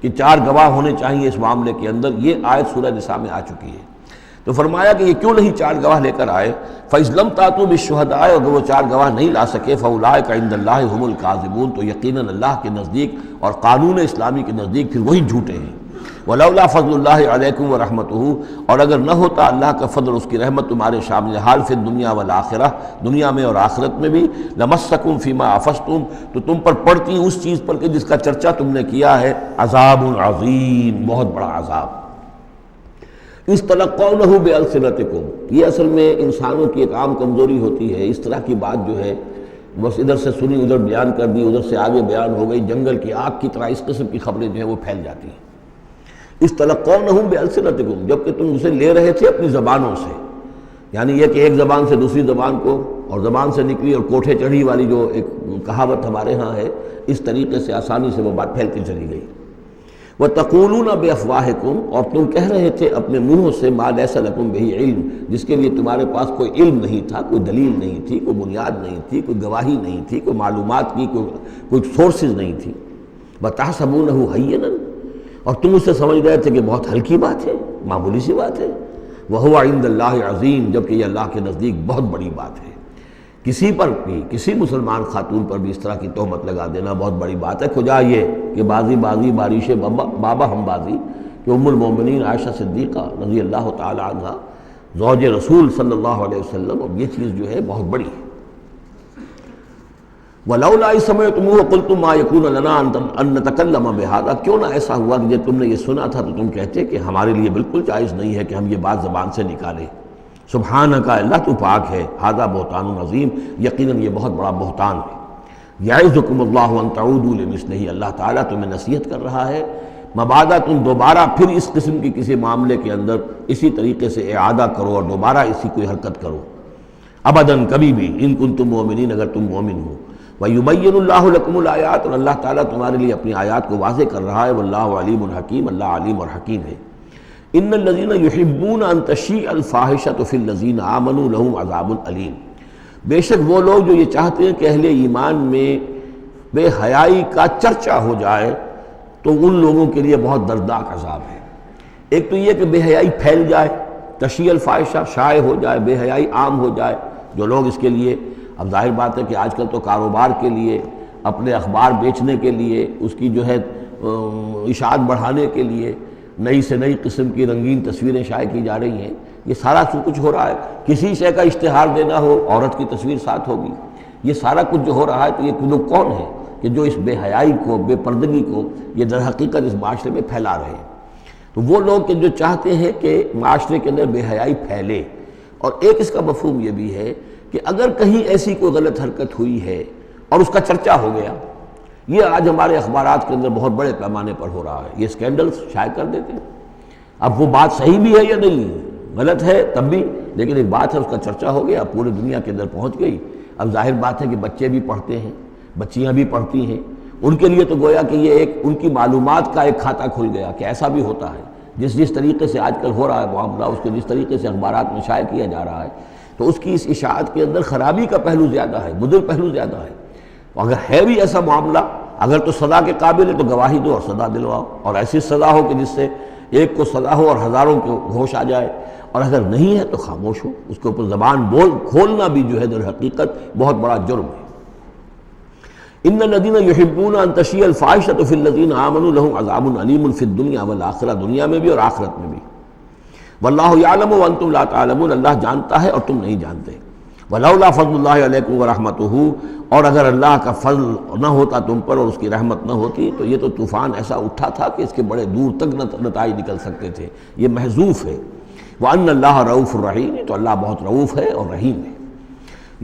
[SPEAKER 2] کہ 4 گواہ ہونے چاہیے اس معاملے کے اندر، یہ آیت سورہ نساء میں آ چکی ہے۔ تو فرمایا کہ یہ کیوں نہیں 4 گواہ لے کر آئے، فَإِذْ لَمْ تَأْتُوا بِالشُّهَدَاءِ، اگر وہ 4 گواہ نہیں لا سکے، فَأُولَٰئِكَ عِندَ اللَّهِ هُمُ الْكَاذِبُونَ، تو یقیناً اللہ کے نزدیک اور قانون اسلامی کے نزدیک پھر وہی جھوٹے ہیں۔ وَلَوْلَا فَضْلُ اللَّهِ عَلَيْكُمْ وَرَحْمَتُهُ، اور اگر نہ ہوتا اللہ کا فضل اور اس کی رحمت تمہارے شامل حال فی الدنیا والآخرہ، دنیا میں اور آخرت میں بھی، لَمَسَّكُمْ فِيمَا أَفَضْتُمْ، تو تم پر پڑتی اس چیز پر کہ جس کا چرچا تم نے کیا ہے، عذاب عظیم، بہت بڑا عذاب۔ اِسْتَلَقَّوْنَهُ بِأَلْسِنَتِكُمْ، یہ اصل میں انسانوں کی ایک عام کمزوری ہوتی ہے، اس طرح کی بات جو ہے بس ادھر سے سنی ادھر بیان کر دی، ادھر سے آگے بیان ہو گئی، جنگل کی آگ کی طرح اس قسم کی خبریں جو ہیں وہ پھیل جاتی ہیں۔ اِسْتَلَقَّوْنَهُ بِأَلْسِنَتِكُمْ، جبکہ تم اسے لے رہے تھے اپنی زبانوں سے، یعنی یہ کہ ایک زبان سے دوسری زبان کو، اور زبان سے نکلی اور کوٹھے چڑھی والی جو ایک کہاوت ہمارے ہاں ہے، اس طریقے سے آسانی سے وہ بات پھیلتی چلی گئی۔ وَتَقُولُونَ بِأَفْوَاهِكُمْ، اور تم کہہ رہے تھے اپنے منہوں سے، مَا لَيْسَ لَكُمْ بِهِ علم، جس کے لیے تمہارے پاس کوئی علم نہیں تھا، کوئی دلیل نہیں تھی، کوئی بنیاد نہیں تھی، کوئی گواہی نہیں تھی، کوئی معلومات کی کوئی سورسز نہیں تھی۔ وَتَحْسَبُونَهُ هَيِّنًا، اور تم اسے سمجھ رہے تھے کہ بہت ہلکی بات ہے، معمولی سی بات ہے۔ وَهُوَ عِندَ اللَّهِ عَظِيمٌ، جبکہ یہ اللہ کے نزدیک بہت بڑی بات ہے۔ کسی پر بھی، کسی مسلمان خاتون پر بھی اس طرح کی تہمت لگا دینا بہت بڑی بات ہے۔ کجا یہ کہ بازی بارش بابا ہم بازی، کہ ام المومنین عائشہ صدیقہ رضی اللہ تعالی عنہ زوج رسول صلی اللہ علیہ وسلم، اور یہ چیز جو ہے بہت بڑی ہے۔ وَلَوْلَا إِذْ سَمِعْتُمُوهُ قُلْتُم مَّا يَكُونُ لَنَا أَن نَّتَكَلَّمَ بِهَٰذَا، کیوں نہ ایسا ہوا کہ جب تم نے یہ سنا تھا تو تم کہتے کہ ہمارے لیے بالکل جائز نہیں ہے کہ ہم یہ بات زبان سے نکالیں۔ سبحانک، اللہ تو پاک ہے، ھذا بہتان عظیم، یقیناً یہ بہت بڑا بہتان ہے۔ یعظکم اللہ ان تعودوا لمثلہ، اللہ تعالیٰ تمہیں نصیحت کر رہا ہے مبادا تم دوبارہ پھر اس قسم کی کسی معاملے کے اندر اسی طریقے سے اعادہ کرو اور دوبارہ اسی کوئی حرکت کرو، ابداً کبھی بھی، ان کنتم مؤمنین، اگر تم مومن ہو۔ وَيُبَيِّنُ اللَّهُ لَكُمُ الْآيَاتِ، اور اللہ تعالیٰ تمہارے لیے اپنی آیات کو واضح کر رہا ہے، وَاللَّهُ عَلِيمٌ حکیم، اللہ علیم اور حکیم ہے۔ ان الذین یحبون ان تشیع الفاحشۃ فی الذین آمنوا لہم عذاب علیم، بے شک وہ لوگ جو یہ چاہتے ہیں کہ اہل ایمان میں بے حیائی کا چرچا ہو جائے تو ان لوگوں کے لیے بہت دردناک عذاب ہے۔ ایک تو یہ کہ بے حیائی پھیل جائے، تشیع الفاحشہ شائع ہو جائے، بے حیائی عام ہو جائے، جو لوگ اس کے لیے، اب ظاہر بات ہے کہ آج کل تو کاروبار کے لیے، اپنے اخبار بیچنے کے لیے، اس کی جو ہے اشاعت بڑھانے کے لیے نئی سے نئی قسم کی رنگین تصویریں شائع کی جا رہی ہیں، یہ سارا کچھ ہو رہا ہے۔ کسی شے کا اشتہار دینا ہو، عورت کی تصویر ساتھ ہوگی، یہ سارا کچھ جو ہو رہا ہے، تو یہ لوگ کون ہیں کہ جو اس بے حیائی کو، بے پردگی کو یہ در حقیقت اس معاشرے میں پھیلا رہے ہیں؟ تو وہ لوگ کہ جو چاہتے ہیں کہ معاشرے کے اندر بے حیائی پھیلے، اور ایک اس کا مفہوم یہ بھی ہے کہ اگر کہیں ایسی کوئی غلط حرکت ہوئی ہے اور اس کا چرچا ہو گیا۔ یہ آج ہمارے اخبارات کے اندر بہت بڑے پیمانے پر ہو رہا ہے، یہ اسکینڈلز شائع کر دیتے ہیں۔ اب وہ بات صحیح بھی ہے یا نہیں، غلط ہے تب بھی، لیکن ایک بات ہے، اس کا چرچا ہو گیا، پوری دنیا کے اندر پہنچ گئی۔ اب ظاہر بات ہے کہ بچے بھی پڑھتے ہیں، بچیاں بھی پڑھتی ہیں، ان کے لیے تو گویا کہ یہ ایک ان کی معلومات کا ایک کھاتہ کھل گیا کہ ایسا بھی ہوتا ہے۔ جس طریقے سے آج کل ہو رہا ہے معاملہ، اس کے جس طریقے سے اخبارات میں شائع کیا جا رہا ہے، تو اس کی اس اشاعت کے اندر خرابی کا پہلو زیادہ ہے، مضر پہلو زیادہ ہے۔ اگر ہے بھی ایسا معاملہ، اگر تو سزا کے قابل ہے تو گواہی دو اور سزا دلواؤ، اور ایسی سزا ہو کہ جس سے ایک کو سزا ہو اور ہزاروں کو ہوش آ جائے، اور اگر نہیں ہے تو خاموش ہو، اس کے اوپر زبان کھولنا بھی جو ہے در حقیقت بہت بڑا جرم ہے۔ ان الذين يحبون ان تشيع الفاحشة في الذين آمنوا لهم عذاب عليم في الدنيا والآخرة، دنیا میں بھی اور آخرت میں بھی۔ واللہ یعلم وانتم لا تعلمون، اللہ جانتا ہے اور تم نہیں جانتے۔ ولولا فضل اللہ علیکم ورحمتہ، اور اگر اللہ کا فضل نہ ہوتا تم پر اور اس کی رحمت نہ ہوتی تو یہ تو طوفان ایسا اٹھا تھا کہ اس کے بڑے دور تک نتائج نکل سکتے تھے، یہ محذوف ہے۔ وان اللہ رؤوف الرحیم، تو اللہ بہت رؤوف ہے اور رحیم ہے۔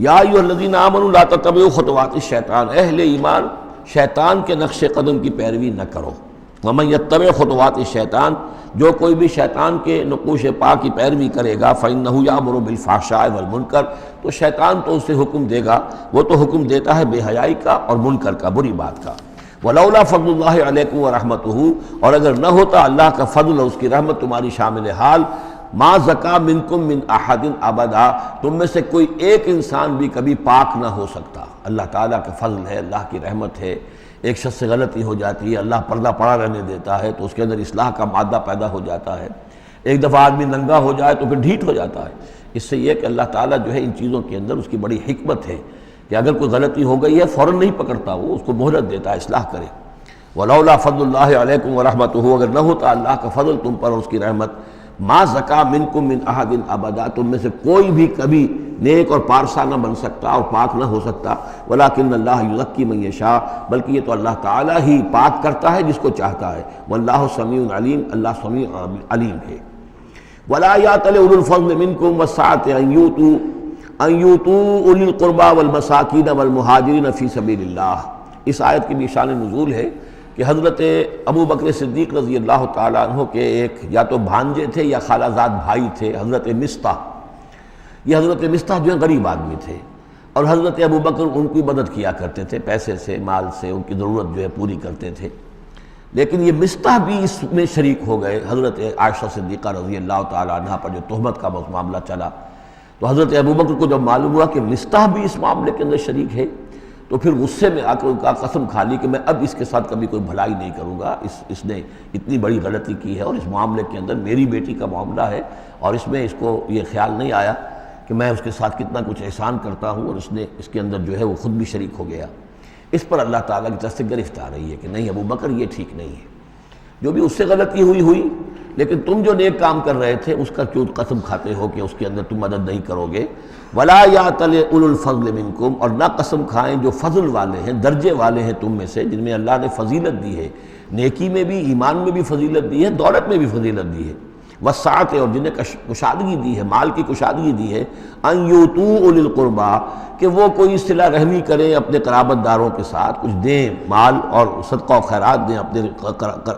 [SPEAKER 2] یا ایھا الذین آمنوا لا تتبعوا خطوات الشیطان، اہل ایمان شیطان کے نقش قدم کی پیروی نہ کرو۔ ومن یتبع خطوات الشیطان، جو کوئی بھی شیطان کے نقوش پا کی پیروی کرے گا، فإنہ یأمر بالفحشاء والمنکر، تو شیطان تو اسے حکم دے گا، وہ تو حکم دیتا ہے بے حیائی کا اور منکر کا، بری بات کا۔ ولولا فضل اللہ علیکم ورحمتہ، اور اگر نہ ہوتا اللہ کا فضل اور اس کی رحمت تمہاری شامل حال، ما زکا منکم من احد ابدا، تم میں سے کوئی ایک انسان بھی کبھی پاک نہ ہو سکتا۔ اللہ تعالیٰ کا فضل ہے، اللہ کی رحمت ہے، ایک شخص سے غلطی ہو جاتی ہے، اللہ پردہ پڑا رہنے دیتا ہے تو اس کے اندر اصلاح کا مادہ پیدا ہو جاتا ہے۔ ایک دفعہ آدمی ننگا ہو جائے تو پھر ڈھیٹ ہو جاتا ہے۔ اس سے یہ کہ اللہ تعالیٰ جو ہے ان چیزوں کے اندر اس کی بڑی حکمت ہے کہ اگر کوئی غلطی ہو گئی ہے فوراً نہیں پکڑتا، وہ اس کو مہلت دیتا ہے، اصلاح کرے۔ ولولا فضل اللہ علیکم ورحمتہ، اگر نہ ہوتا اللہ کا فضل تم پر اور اس کی رحمت، ما زکا منکم من احد ابدا، تم میں سے کوئی بھی کبھی نیک اور پارسا نہ بن سکتا اور پاک نہ ہو سکتا۔ ولکن اللہ یزکی من یشاء، بلکہ یہ تو اللہ تعالیٰ ہی پاک کرتا ہے جس کو چاہتا ہے۔ واللہ سمیع علیم، اللہ سمیع علیم ہے۔ ولا یأتل اولو الفضل منکم والسعة ان یؤتوا اولی القربى والمساکین والمہاجرین فی سبیل اللہ۔ اس آیت کی بھی شان نزول ہے کہ حضرت ابو بکر صدیق رضی اللہ تعالیٰ عنہ کے ایک یا تو بھانجے تھے یا خالہ زاد بھائی تھے، حضرت مصطح۔ یہ حضرت مصطح جو ہے غریب آدمی تھے، اور حضرت ابو بکر ان کی مدد کیا کرتے تھے، پیسے سے، مال سے ان کی ضرورت جو ہے پوری کرتے تھے۔ لیکن یہ مصطح بھی اس میں شریک ہو گئے۔ حضرت عائشہ صدیقہ رضی اللہ تعالیٰ عنہ پر جو تہمت کا معاملہ چلا، تو حضرت ابو بکر کو جب معلوم ہوا کہ مصطح بھی اس معاملے کے اندر شریک ہے، تو پھر غصے میں آ کر ان کا قسم کھا لی کہ میں اب اس کے ساتھ کبھی کوئی بھلائی نہیں کروں گا، اس نے اتنی بڑی غلطی کی ہے، اور اس معاملے کے اندر میری بیٹی کا معاملہ ہے، اور اس میں اس کو یہ خیال نہیں آیا کہ میں اس کے ساتھ کتنا کچھ احسان کرتا ہوں، اور اس نے اس کے اندر جو ہے وہ خود بھی شریک ہو گیا۔ اس پر اللہ تعالیٰ کی طرف سے گرفت آ رہی ہے کہ نہیں ابو بکر یہ ٹھیک نہیں ہے، جو بھی اس سے غلطی ہوئی، لیکن تم جو نیک کام کر رہے تھے اس کا کیوں قسم کھاتے ہو کہ اس کے اندر تم مدد نہیں کرو گے۔ ولا یأتل اولو الفضل منکم، اور نہ قسم کھائیں جو فضل والے ہیں، درجے والے ہیں تم میں سے، جن میں اللہ نے فضیلت دی ہے، نیکی میں بھی، ایمان میں بھی فضیلت دی ہے، دولت میں بھی فضیلت دی ہے، وسعت، اور جنہیں کشادگی دی ہے، مال کی کشادگی دی ہے، ان یؤتوا اولی القربی، کہ وہ کوئی صلہ رحمی کریں اپنے قرابت داروں کے ساتھ، کچھ دیں، مال اور صدقہ و خیرات دیں اپنے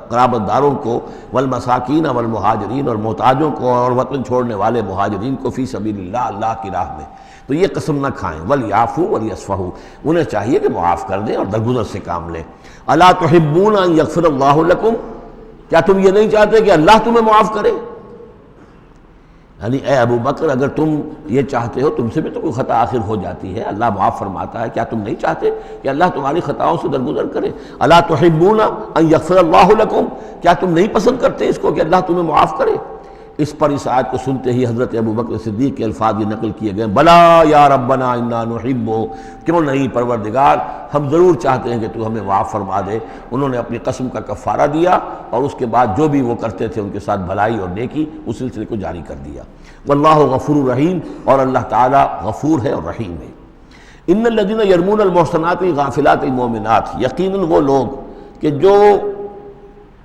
[SPEAKER 2] قرابت داروں کو، والمساکین والمہاجرین، اور محتاجوں کو اور وطن چھوڑنے والے مہاجرین کو، فی سبیل اللہ، اللہ کی راہ میں۔ تو یہ قسم نہ کھائیں۔ ولیعفوا ولیصفحوا، انہیں چاہیے کہ معاف کر دیں اور درگزر سے کام لیں۔ الا تحبون ان یغفر اللہ لکم، کیا تم یہ نہیں چاہتے کہ اللہ تمہیں معاف کرے؟ یعنی اے ابو بکر اگر تم یہ چاہتے ہو، تم سے بھی تو کوئی خطا آخر ہو جاتی ہے، اللہ معاف فرماتا ہے، کیا تم نہیں چاہتے کہ اللہ تمہاری خطاؤں سے درگزر کرے؟ الا تحبون ان یغفر اللہ لکم، کیا تم نہیں پسند کرتے اس کو کہ اللہ تمہیں معاف کرے؟ اس پر اس آیت کو سنتے ہی حضرت ابو بکر صدیق کے الفاظ یہ نقل کیے گئے، بلا یا ربنا انا نحب، کیوں نہیں پروردگار، ہم ضرور چاہتے ہیں کہ تو ہمیں معاف فرما دے۔ انہوں نے اپنی قسم کا کفارہ دیا، اور اس کے بعد جو بھی وہ کرتے تھے ان کے ساتھ بھلائی اور نیکی، اس سلسلے کو جاری کر دیا۔ واللہ غفور الرحیم، اور اللہ تعالی غفور ہے اور رحیم ہے۔ ان الذین یرمون المحصنات الغافلات المؤمنات، یقیناً وہ لوگ کہ جو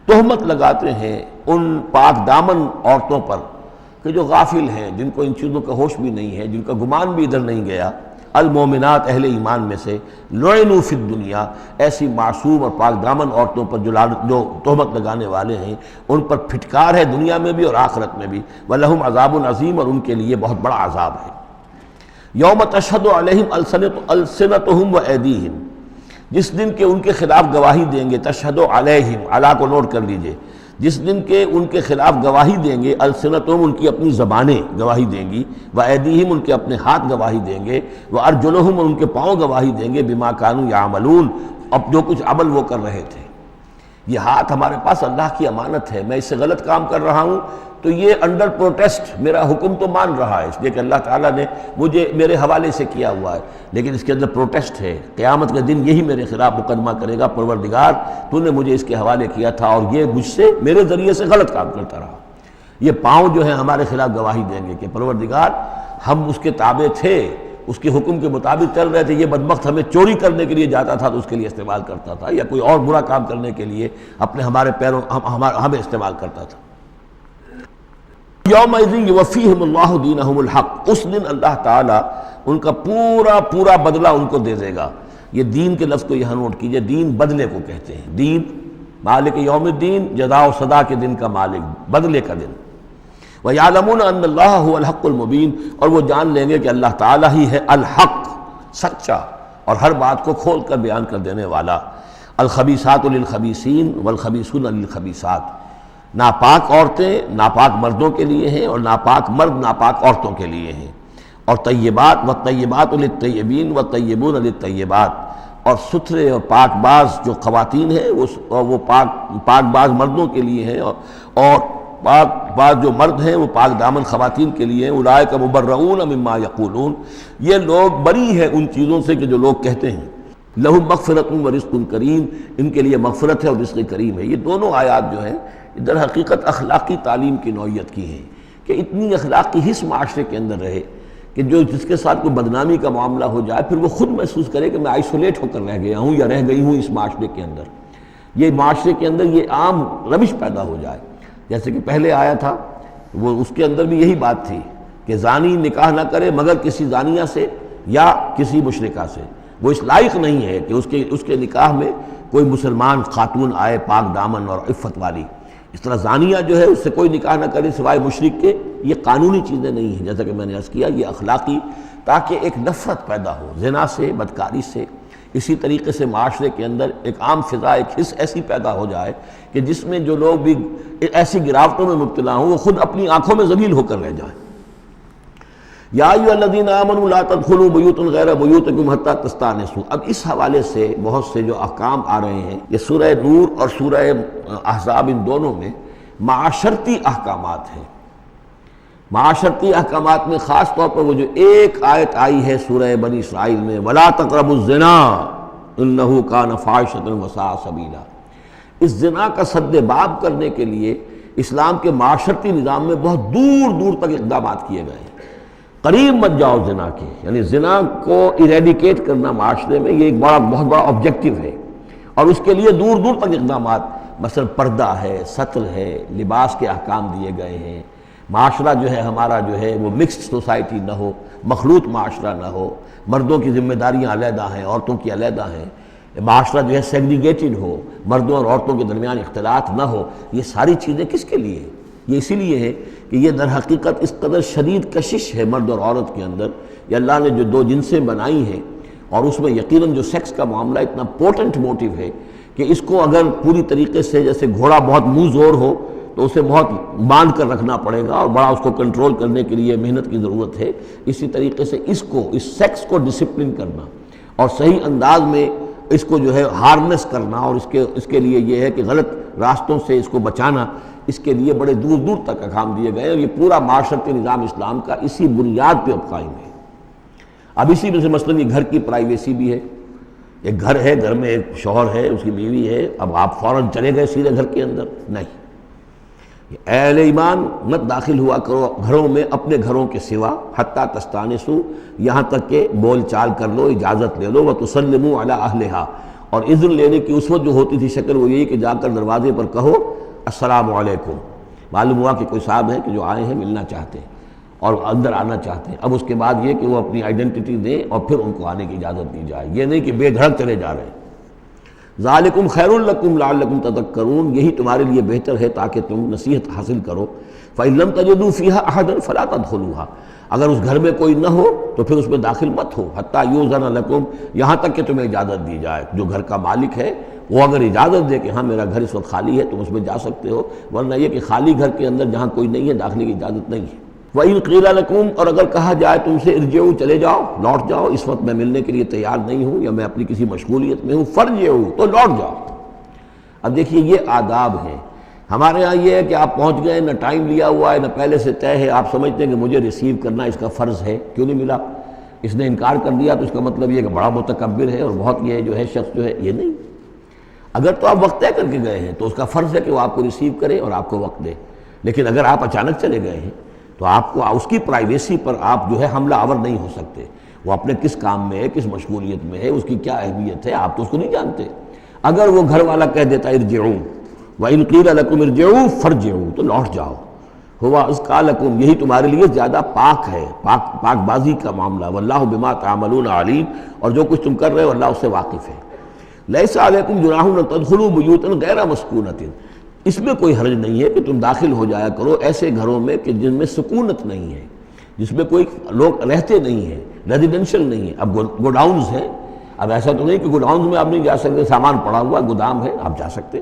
[SPEAKER 2] تہمت لگاتے ہیں ان پاک دامن عورتوں پر کہ جو غافل ہیں، جن کو ان چیزوں کا ہوش بھی نہیں ہے، جن کا گمان بھی ادھر نہیں گیا، المومنات اہل ایمان میں سے لعنوا فی الدنیا ایسی معصوم اور پاک دامن عورتوں پر جو تہمت لگانے والے ہیں ان پر پھٹکار ہے دنیا میں بھی اور آخرت میں بھی، ولہم عذاب عظیم اور ان کے لیے بہت بڑا عذاب ہے۔ یوم تشہد علیہم السنتہم وایدیہم، جس دن کے ان کے خلاف گواہی دیں گے، تشہد علیہم، علی کو نوٹ کر لیجئے، جس دن کے ان کے خلاف گواہی دیں گے، السنتہم ان کی اپنی زبانیں گواہی دیں گی، وایدیہم ان کے اپنے ہاتھ گواہی دیں گے، وارجلہم اور ان کے پاؤں گواہی دیں گے، بما کانوا یعملون، اب جو کچھ عمل وہ کر رہے تھے۔ یہ ہاتھ ہمارے پاس اللہ کی امانت ہے، میں اس سے غلط کام کر رہا ہوں تو یہ انڈر پروٹیسٹ میرا حکم تو مان رہا ہے، اس لیے کہ اللہ تعالیٰ نے مجھے میرے حوالے سے کیا ہوا ہے، لیکن اس کے اندر پروٹیسٹ ہے، قیامت کے دن یہی میرے خلاف مقدمہ کرے گا، پروردگار تو نے مجھے اس کے حوالے کیا تھا اور یہ مجھ سے میرے ذریعے سے غلط کام کرتا رہا۔ یہ پاؤں جو ہیں ہمارے خلاف گواہی دیں گے کہ پروردگار ہم اس کے تابع تھے، اس کے حکم کے مطابق چل رہے تھے، یہ بدبخت ہمیں چوری کرنے کے لیے جاتا تھا تو اس کے لیے استعمال کرتا تھا، یا کوئی اور برا کام کرنے کے لیے ہمارے پیروں ہمیں استعمال کرتا تھا۔ یومئذ یوفیہم اللہ دینہم الحق، اس دن اللہ تعالیٰ ان کا پورا بدلہ ان کو دے دے گا۔ یہ دین کے لفظ کو یہاں نوٹ کیجئے، دین بدلے کو کہتے ہیں، دین مالک یوم الدین، جزا و سزا کے دن کا مالک، بدلے کا دن۔ وَيَعْلَمُونَ أَنَّ اللَّهَ هُوَ الْحَقُّ الْمُبِينُ، اور وہ جان لیں گے کہ اللہ تعالیٰ ہی ہے الحق، سچا اور ہر بات کو کھول کر بیان کر دینے والا۔ الخبیثات للخبیثین والخبیثون للخبیثات، ناپاک عورتیں ناپاک مردوں کے لیے ہیں اور ناپاک مرد ناپاک عورتوں کے لیے ہیں، اور طیبات والطیبات للطیبین والطیبون للطیبات، اور ستھرے اور پاک باز جو خواتین ہیں وہ پاک باز مردوں کے لیے ہیں، اور پاک باز جو مرد ہیں وہ پاک دامن خواتین کے لیے ہیں۔ اولئک مبرؤون مما یقولون، یہ لوگ بری ہیں ان چیزوں سے کہ جو لوگ کہتے ہیں۔ لہم مغفرۃ ورزق کریم، ان کے لیے مغفرت ہے اور رزق کریم ہے۔ یہ دونوں آیات جو ہیں در حقیقت اخلاقی تعلیم کی نوعیت کی ہیں کہ اتنی اخلاق کی حس معاشرے کے اندر رہے کہ جس کے ساتھ کوئی بدنامی کا معاملہ ہو جائے پھر وہ خود محسوس کرے کہ میں آئسولیٹ ہو کر رہ گیا ہوں یا رہ گئی ہوں اس معاشرے کے اندر، یہ معاشرے کے اندر یہ عام روش پیدا ہو جائے۔ جیسے کہ پہلے آیا تھا وہ اس کے اندر بھی یہی بات تھی کہ زانی نکاح نہ کرے مگر کسی زانیہ سے یا کسی مشرکہ سے، وہ اس لائق نہیں ہے کہ اس کے نکاح میں کوئی مسلمان خاتون آئے پاک دامن اور عفت والی۔ اس طرح زانیہ جو ہے اس سے کوئی نکاح نہ کرے سوائے مشرک کے، یہ قانونی چیزیں نہیں ہیں، جیسا کہ میں نے عرض کیا یہ اخلاقی، تاکہ ایک نفرت پیدا ہو زنا سے، بدکاری سے۔ اسی طریقے سے معاشرے کے اندر ایک عام فضا، ایک حس ایسی پیدا ہو جائے کہ جس میں جو لوگ بھی ایسی گراوٹوں میں مبتلا ہوں وہ خود اپنی آنکھوں میں ذلیل ہو کر رہ جائیں۔ یا ایھا الذین آمنوا لا تدخلوا بیوتا غیر بیوتکم حتی تستأنسوا، اب اس حوالے سے بہت سے جو احکام آ رہے ہیں، یہ سورہ نور اور سورہ احزاب ان دونوں میں معاشرتی احکامات ہیں۔ معاشرتی احکامات میں خاص طور پر وہ جو ایک آیت آئی ہے سورہ بنی اسرائیل میں، وَلَا تَقْرَبُوا الزِّنَا إِنَّهُ كَانَ فَاحِشَةً وَسَاءَ سَبِيلًا، اس زنا کا سد باب کرنے کے لیے اسلام کے معاشرتی نظام میں بہت دور دور تک اقدامات کیے گئے ہیں۔ قریب مت جاؤ زنا کے، یعنی زنا کو ایریڈیکیٹ کرنا معاشرے میں یہ ایک بہت بڑا آبجیکٹیو ہے، اور اس کے لیے دور دور تک اقدامات، مثلا پردہ ہے، ستر ہے، لباس کے احکام دیے گئے ہیں۔ معاشرہ جو ہے ہمارا جو ہے وہ مکسڈ سوسائٹی نہ ہو، مخلوط معاشرہ نہ ہو، مردوں کی ذمہ داریاں علیحدہ ہیں، عورتوں کی علیحدہ ہیں، معاشرہ جو ہے سیگریگیٹڈ ہو، مردوں اور عورتوں کے درمیان اختلاط نہ ہو۔ یہ ساری چیزیں کس کے لیے؟ یہ اسی لیے ہے کہ یہ در حقیقت اس قدر شدید کشش ہے مرد اور عورت کے اندر، یہ اللہ نے جو دو جنسیں بنائی ہیں، اور اس میں یقیناً جو سیکس کا معاملہ اتنا پورٹنٹ موٹیو ہے کہ اس کو اگر پوری طریقے سے، جیسے گھوڑا بہت منہ زور ہو تو اسے بہت باندھ کر رکھنا پڑے گا اور بڑا اس کو کنٹرول کرنے کے لیے محنت کی ضرورت ہے، اسی طریقے سے اس سیکس کو ڈسپلن کرنا اور صحیح انداز میں اس کو جو ہے ہارنس کرنا، اور اس کے لیے یہ ہے کہ غلط راستوں سے اس کو بچانا، اس کے لیے بڑے دور دور تک احکام دیے گئے، اور یہ پورا معاشرتی نظام اسلام کا اسی بنیاد پہ اب قائم ہے۔ اب اسی میں سے مثلاً یہ گھر کی پرائیویسی بھی ہے، ایک گھر ہے، گھر میں ایک شوہر ہے، اس کی بیوی ہے، اب آپ فوراً چلے گئے سیدھے گھر کے اندر؟ نہیں، اہل ایمان مت داخل ہوا کرو گھروں میں اپنے گھروں کے سوا، حتیٰ تستانسوا، یہاں تک کہ بول چال کر لو، اجازت لے لو، وتسلموا علی اہلہا، اور اذن لینے کی اس وقت جو ہوتی تھی شکل وہ یہی کہ جا کر دروازے پر کہو السلام علیکم، معلوم ہوا کہ کوئی صاحب ہے کہ جو آئے ہیں ملنا چاہتے ہیں، اور اندر آنا چاہتے ہیں۔ اب اس کے بعد یہ کہ وہ اپنی آئیڈینٹی دیں اور پھر ان کو آنے کی اجازت دی جائے، یہ نہیں کہ بے دھڑک چلے جا رہے ہیں۔ ذالکم خیر لکم لعلکم تذکرون، یہی تمہارے لیے بہتر ہے تاکہ تم نصیحت حاصل کرو۔ فإن لم تجدوا فيها أحدا فلا تدخلوها، اگر اس گھر میں کوئی نہ ہو تو پھر اس میں داخل مت ہو، حتیٰ یؤذن لکم، یہاں تک کہ تمہیں اجازت دی جائے۔ جو گھر کا مالک ہے وہ اگر اجازت دے کہ ہاں میرا گھر اس وقت خالی ہے، تم اس میں جا سکتے ہو، ورنہ یہ کہ خالی گھر کے اندر جہاں کوئی نہیں ہے داخلے کی اجازت نہیں ہے۔ وَإِن قِيلَ لَكُمْ، اور اگر کہا جائے تم سے ارجعوا، چلے جاؤ، لوٹ جاؤ، اس وقت میں ملنے کے لیے تیار نہیں ہوں یا میں اپنی کسی مشغولیت میں ہوں، فارجعوا، تو لوٹ جاؤ۔ اب دیکھیے یہ آداب ہیں۔ ہمارے ہاں یہ ہے کہ آپ پہنچ گئے، نہ ٹائم لیا ہوا ہے نہ پہلے سے طے ہے، آپ سمجھتے ہیں کہ مجھے ریسیو کرنا اس کا فرض ہے، کیوں نہیں ملا؟ اس نے انکار کر دیا تو اس کا مطلب یہ کہ بڑا متکبر ہے اور بہت یہ جو ہے شخص جو ہے، یہ نہیں۔ اگر تو آپ وقت طے کر کے گئے ہیں تو اس کا فرض ہے کہ وہ آپ کو ریسیو کرے اور آپ کو وقت دے، لیکن اگر آپ اچانک چلے گئے ہیں تو آپ کو اس کی پرائیویسی پر آپ جو ہے حملہ آور نہیں ہو سکتے۔ وہ اپنے کس کام میں ہے، کس مشغولیت میں ہے، اس کی کیا اہمیت ہے، آپ تو اس کو نہیں جانتے۔ اگر وہ گھر والا کہہ دیتا ارجعوا، وَإِن قِيلَ لَكُمْ ارْجِعُوا فَارْجِعُوا، تو لوٹ جاؤ، ہوا اذکیٰ لکم، یہی تمہارے لیے زیادہ پاک ہے، پاک بازی کا معاملہ، واللہ بما تعملون علیم، اور جو کچھ تم کر رہے ہو اللہ اس سے واقف ہے۔ لیس علیکم جناح ان تدخلوا بیوتا غیر مسکونۃ، اس میں کوئی حرج نہیں ہے کہ تم داخل ہو جایا کرو ایسے گھروں میں کہ جن میں سکونت نہیں ہے، جس میں کوئی لوگ رہتے نہیں ہیں، ریزیڈینشل نہیں ہے۔ اب گوڈاؤنز ہیں، اب ایسا تو نہیں کہ گوڈاؤنز میں آپ نہیں جا سکتے، سامان پڑا ہوا گودام ہے، آپ جا سکتے۔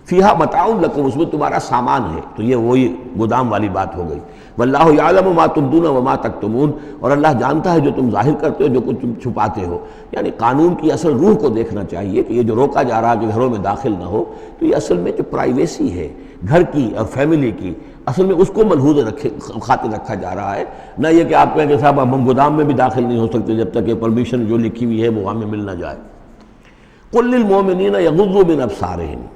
[SPEAKER 2] فیہا متاع لکم، اس میں تمہارا سامان ہے، تو یہ وہی گودام والی بات ہو گئی۔ واللہ یعلم ما تبدون وما تکتمون، اور اللہ جانتا ہے جو تم ظاہر کرتے ہو جو کچھ تم چھپاتے ہو۔ یعنی قانون کی اصل روح کو دیکھنا چاہیے کہ یہ جو روکا جا رہا ہے کہ گھروں میں داخل نہ ہو، تو یہ اصل میں جو پرائیویسی ہے گھر کی اور فیملی کی، اصل میں اس کو ملحوظ خاطر رکھا جا رہا ہے، نہ یہ کہ آپ کہیں کہ صاحب اب ہم گودام میں بھی داخل نہیں ہو سکتے جب تک کہ پرمیشن جو لکھی ہوئی ہے وہ ہمیں مل نہ جائے۔ قل للمؤمنین یغضوا من ابصارہم،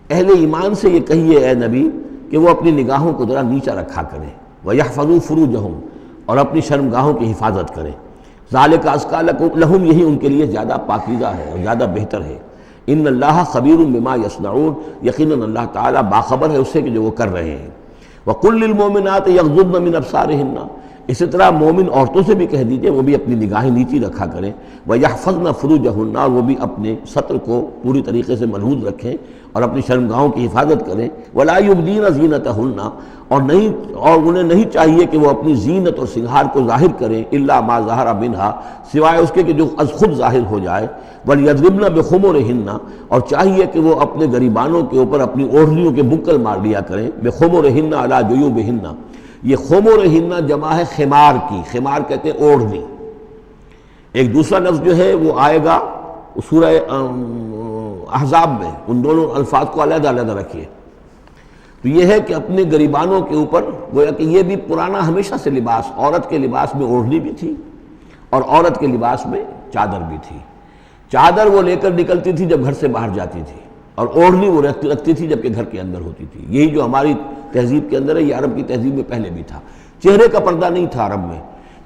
[SPEAKER 2] اہل ایمان سے یہ کہیے اے نبی کہ وہ اپنی نگاہوں کو ذرا نیچا رکھا کریں، وَيَحْفَظُوا فُرُوجَهُمْ، اور اپنی شرمگاہوں کی حفاظت کریں۔ ذَلِكَ أَزْكَىٰ لَهُمْ، یہی ان کے لیے زیادہ پاکیزہ ہے اور زیادہ بہتر ہے۔ ان اللہ خبیر بما یصنعون، یقیناً اللہ تعالیٰ باخبر ہے اس سے کہ جو وہ کر رہے ہیں۔ وَقُلْ لِلْمُؤْمِنَاتِ يَغْضُضْنَ مِنْ أَبْصَارِهِنَّ، اسی طرح مومن عورتوں سے بھی کہہ دیجئے وہ بھی اپنی نگاہیں نیچی رکھا کریں۔ وَيَحْفَظْنَ فُرُوجَهُنَّ، اور وہ بھی اپنے سطر کو پوری طریقے سے ملحوظ رکھیں اور اپنی شرمگاہوں کی حفاظت کریں۔ وَلَا يُبْدِينَ زِينَتَهُنَّ، اور انہیں نہیں چاہیے کہ وہ اپنی زینت اور سنگھار کو ظاہر کریں، الا ما ظہر منہا، سوائے اس کے کہ جو از خود ظاہر ہو جائے۔ وَلْيَضْرِبْنَ بِخُمُرِهِنَّ، اور چاہیے کہ وہ اپنے گریبانوں کے اوپر اپنی اوڑھنیوں کے بکل مار لیا کریں۔ بِخُمُرِهِنَّ عَلَى جُيُوبِهِنَّ، یہ خمرہن جمع ہے خمار کی، خمار کہتے ہیں اوڑھنی۔ ایک دوسرا لفظ جو ہے وہ آئے گا سورہ احزاب میں، ان دونوں الفاظ کو علیحدہ علیحدہ رکھیے۔ تو یہ ہے کہ اپنے گریبانوں کے اوپر، گویا کہ یہ بھی پرانا ہمیشہ سے لباس، عورت کے لباس میں اوڑھنی بھی تھی اور عورت کے لباس میں چادر بھی تھی۔ چادر وہ لے کر نکلتی تھی جب گھر سے باہر جاتی تھی، اور اوڑھنی وہ رکھتی تھی جب کہ گھر کے اندر ہوتی تھی۔ یہی جو ہماری تہذیب کے اندر ہے، یہ عرب کی تہذیب میں پہلے بھی تھا۔ چہرے کا پردہ نہیں تھا عرب میں،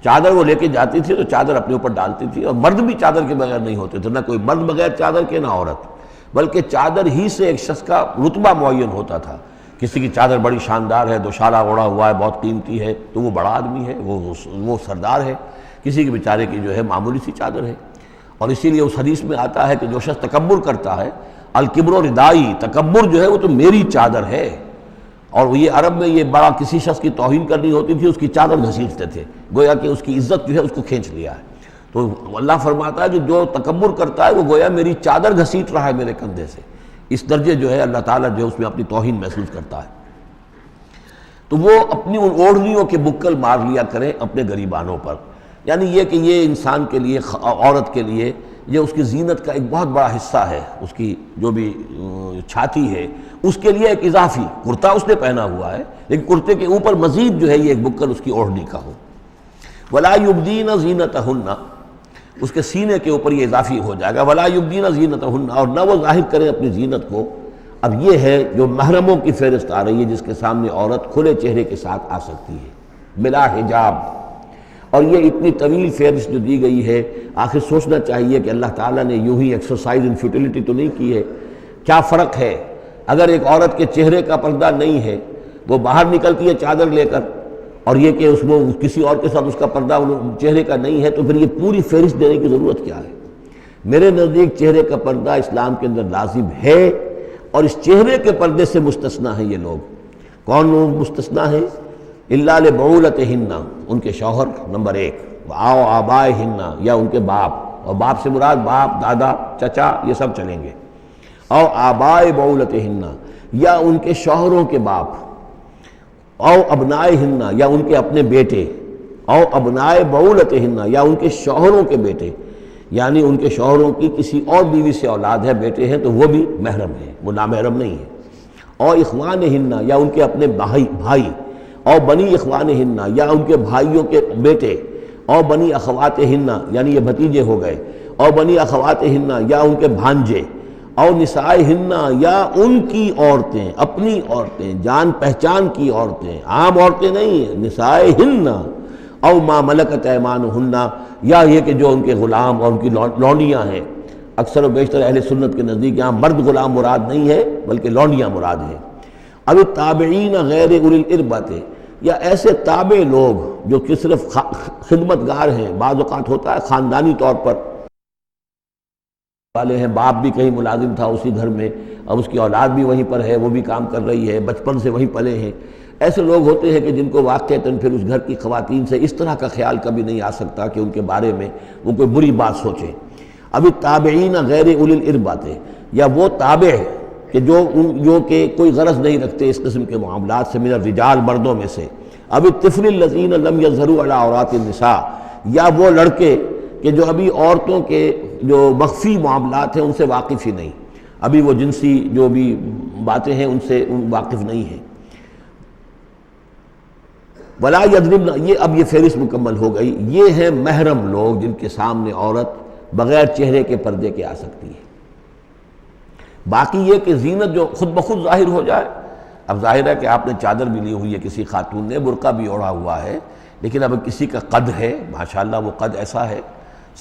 [SPEAKER 2] چادر وہ لے کے جاتی تھی تو چادر اپنے اوپر ڈالتی تھی، اور مرد بھی چادر کے بغیر نہیں ہوتے تھے، نہ کوئی مرد بغیر چادر کے نہ عورت، بلکہ چادر ہی سے ایک شخص کا رتبہ معین ہوتا تھا۔ کسی کی چادر بڑی شاندار ہے، دوشالہ اوڑھا ہوا ہے، بہت قیمتی ہے، تو وہ بڑا آدمی ہے، وہ سردار ہے۔ کسی کے بیچارے کی جو ہے معمولی سی چادر ہے، اور اسی لیے اس حدیث میں آتا ہے کہ جو شخص تکبر کرتا ہے، الکبر ردائی، تکبر جو ہے وہ تو میری چادر ہے۔ اور یہ عرب میں یہ بڑا کسی شخص کی توہین کرنی ہوتی تھی، اس کی چادر گھسیٹتے تھے، گویا کہ اس کی عزت جو ہے اس کو کھینچ لیا ہے۔ تو اللہ فرماتا ہے کہ جو تکبر کرتا ہے وہ گویا میری چادر گھسیٹ رہا ہے میرے کندھے سے، اس درجے جو ہے اللہ تعالیٰ جو ہے اس میں اپنی توہین محسوس کرتا ہے۔ تو وہ اپنی ان اوڑھنیوں کے بکل مار لیا کریں اپنے گریبانوں پر، یعنی یہ کہ یہ انسان کے لیے، عورت کے لیے، یہ اس کی زینت کا ایک بہت بڑا حصہ ہے۔ اس کی جو بھی چھاتی ہے اس کے لیے ایک اضافی کرتا اس نے پہنا ہوا ہے، لیکن کرتے کے اوپر مزید جو ہے یہ ایک بکل اس کی اوڑھنی کا ہو۔ وَلَا يُبْدِينَ زِينَتَهُنَّ، اس کے سینے کے اوپر یہ اضافی ہو جائے گا، وَلَا يُبْدِينَ زِينَتَهُنَّ، اور نہ وہ ظاہر کریں اپنی زینت کو۔ اب یہ ہے جو محرموں کی فہرست آ رہی ہے، جس کے سامنے عورت کھلے چہرے کے ساتھ آ سکتی ہے بلا حجاب، اور یہ اتنی طویل فہرست جو دی گئی ہے، آخر سوچنا چاہیے کہ اللہ تعالیٰ نے یوں ہی ایکسرسائز ان فیوٹیلٹی تو نہیں کی ہے۔ کیا فرق ہے اگر ایک عورت کے چہرے کا پردہ نہیں ہے، وہ باہر نکلتی ہے چادر لے کر، اور یہ کہ اس میں کسی اور کے ساتھ اس کا پردہ چہرے کا نہیں ہے، تو پھر یہ پوری فہرست دینے کی ضرورت کیا ہے؟ میرے نزدیک چہرے کا پردہ اسلام کے اندر لازم ہے، اور اس چہرے کے پردے سے مستثنیٰ ہیں یہ لوگ۔ کون لوگ مستثنیٰ ہیں؟ الا لبعولتہن، ان کے شوہر نمبر ایک، او آبائہن، یا ان کے باپ، اور باپ سے مراد باپ، دادا، چچا، یہ سب چلیں گے، او آبائے بعولتہن، یا ان کے شوہروں کے باپ، او ابنائہن، یا ان کے اپنے بیٹے، او ابنائے بعولتہن، یا ان کے شوہروں کے بیٹے، یعنی ان کے شوہروں کی کسی اور بیوی سے اولاد ہے، بیٹے ہیں، تو وہ بھی محرم ہیں، وہ نامحرم نہیں ہے۔ اور اخوانہن، یا ان کے اپنے بھائی، اور بنی اخوانہن، یا ان کے بھائیوں کے بیٹے، اور بنی اخواتہن، یعنی یہ بھتیجے ہو گئے، اور بنی اخواتہن، یا ان کے بھانجے، اور نسائہن، یا ان کی عورتیں، اپنی عورتیں، جان پہچان کی عورتیں، عام عورتیں نہیں ہیں، نسائہن، او ما ملکت ایمانہن، یا یہ کہ جو ان کے غلام اور ان کی لونڈیاں ہیں۔ اکثر و بیشتر اہل سنت کے نزدیک یہاں مرد غلام مراد نہیں ہے بلکہ لونڈیاں مراد ہیں۔ اب التابعین غیر اولی الاربۃ، یا ایسے تابع لوگ جو کہ صرف خدمت گار ہیں، بعض اوقات ہوتا ہے خاندانی طور پر والے ہیں، باپ بھی کہیں ملازم تھا اسی گھر میں، اب اس کی اولاد بھی وہیں پر ہے، وہ بھی کام کر رہی ہے، بچپن سے وہیں پلے ہیں۔ ایسے لوگ ہوتے ہیں کہ جن کو واقعتاً پھر اس گھر کی خواتین سے اس طرح کا خیال کبھی نہیں آ سکتا کہ ان کے بارے میں وہ کوئی بری بات سوچے۔ اب التابعین غیر اولی الاربۃ، یا وہ تابع کہ جو کہ کوئی غرض نہیں رکھتے اس قسم کے معاملات سے، من الرجال، مردوں میں سے۔ اب الطفل الذین لم یظہروا علی عورات النساء، یا وہ لڑکے کہ جو ابھی عورتوں کے جو مخفی معاملات ہیں ان سے واقف ہی نہیں، ابھی وہ جنسی جو بھی باتیں ہیں ان سے واقف نہیں ہیں۔ ولا یضربن، یہ اب یہ فہرست مکمل ہو گئی، یہ ہیں محرم لوگ جن کے سامنے عورت بغیر چہرے کے پردے کے آ سکتی ہے۔ باقی یہ کہ زینت جو خود بخود ظاہر ہو جائے، اب ظاہر ہے کہ آپ نے چادر بھی لی ہوئی ہے، کسی خاتون نے برقع بھی اوڑھا ہوا ہے، لیکن اب کسی کا قد ہے، ماشاءاللہ وہ قد ایسا ہے،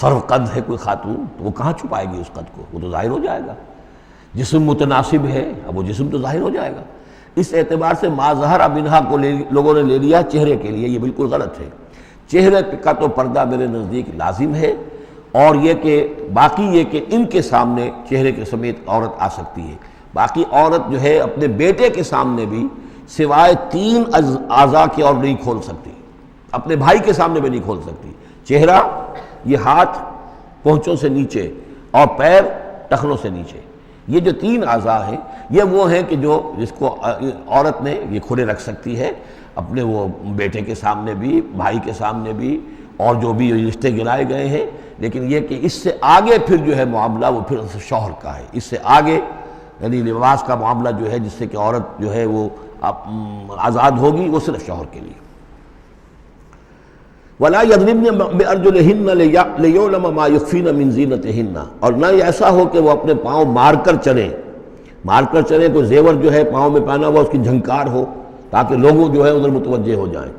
[SPEAKER 2] سرو قد ہے کوئی خاتون، تو وہ کہاں چھپائے گی اس قد کو؟ وہ تو ظاہر ہو جائے گا۔ جسم متناسب ہے، اب وہ جسم تو ظاہر ہو جائے گا۔ اس اعتبار سے ما ظہر منہا کو لوگوں نے لے لیا چہرے کے لیے، یہ بالکل غلط ہے۔ چہرے کا تو پردہ میرے نزدیک لازم ہے، اور یہ کہ باقی یہ کہ ان کے سامنے چہرے کے سمیت عورت آ سکتی ہے۔ باقی عورت جو ہے اپنے بیٹے کے سامنے بھی سوائے 3 اعضاء کے اور نہیں کھول سکتی، اپنے بھائی کے سامنے بھی نہیں کھول سکتی۔ چہرہ، یہ ہاتھ پونچھوں سے نیچے، اور پیر ٹخنوں سے نیچے، یہ جو 3 اعضاء ہیں یہ وہ ہیں کہ جس کو عورت نے یہ کھلے رکھ سکتی ہے، اپنے وہ بیٹے کے سامنے بھی، بھائی کے سامنے بھی، اور جو بھی رشتے گرائے گئے ہیں۔ لیکن یہ کہ اس سے آگے پھر جو ہے معاملہ وہ پھر شوہر کا ہے، اس سے آگے یعنی لباس کا معاملہ جو ہے جس سے کہ عورت جو ہے وہ آزاد ہوگی، وہ صرف شوہر کے لیے۔ وَلَا يَضْرِبْنَ بِأَرْجُلِهِنَّ لِيُعْلَمَ مَا يُخْفِينَ مِنْ زِينَتِهِنَّ، اور نہ ایسا ہو کہ وہ اپنے پاؤں مار کر چلیں، کوئی زیور جو ہے پاؤں میں پہنا ہوا اس کی جھنکار ہو تاکہ لوگوں جو ہے ادھر متوجہ ہو جائیں۔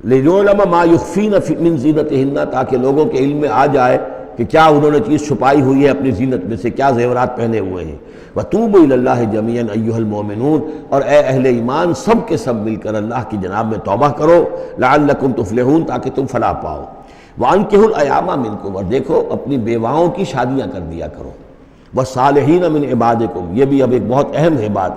[SPEAKER 2] لِيُعْلَمَ مَا يُخْفِينَ مِنْ زِينَتِهِنَّ، تاکہ لوگوں کے علم میں آ جائے کہ کیا انہوں نے چیز چھپائی ہوئی ہے اپنی زینت میں سے، کیا زیورات پہنے ہوئے ہیں۔ وَتُوبُوا إِلَى اللَّهِ جَمِيعًا أَيُّهَا الْمُؤْمِنُونَ، اور اے اہل ایمان سب کے سب مل کر اللہ کی جناب میں توبہ کرو، لَعَلَّكُمْ تُفْلِحُونَ، تاکہ تم فلاح پاؤ۔ وَأَنكِحُوا الْأَيَامَ مِنكُمْ، اور دیکھو اپنی بیواؤں کی شادیاں کر دیا کرو۔ وَالصَّالِحِينَ مِنْ عِبَادِكُمْ، یہ بھی اب ایک بہت اہم ہے بات۔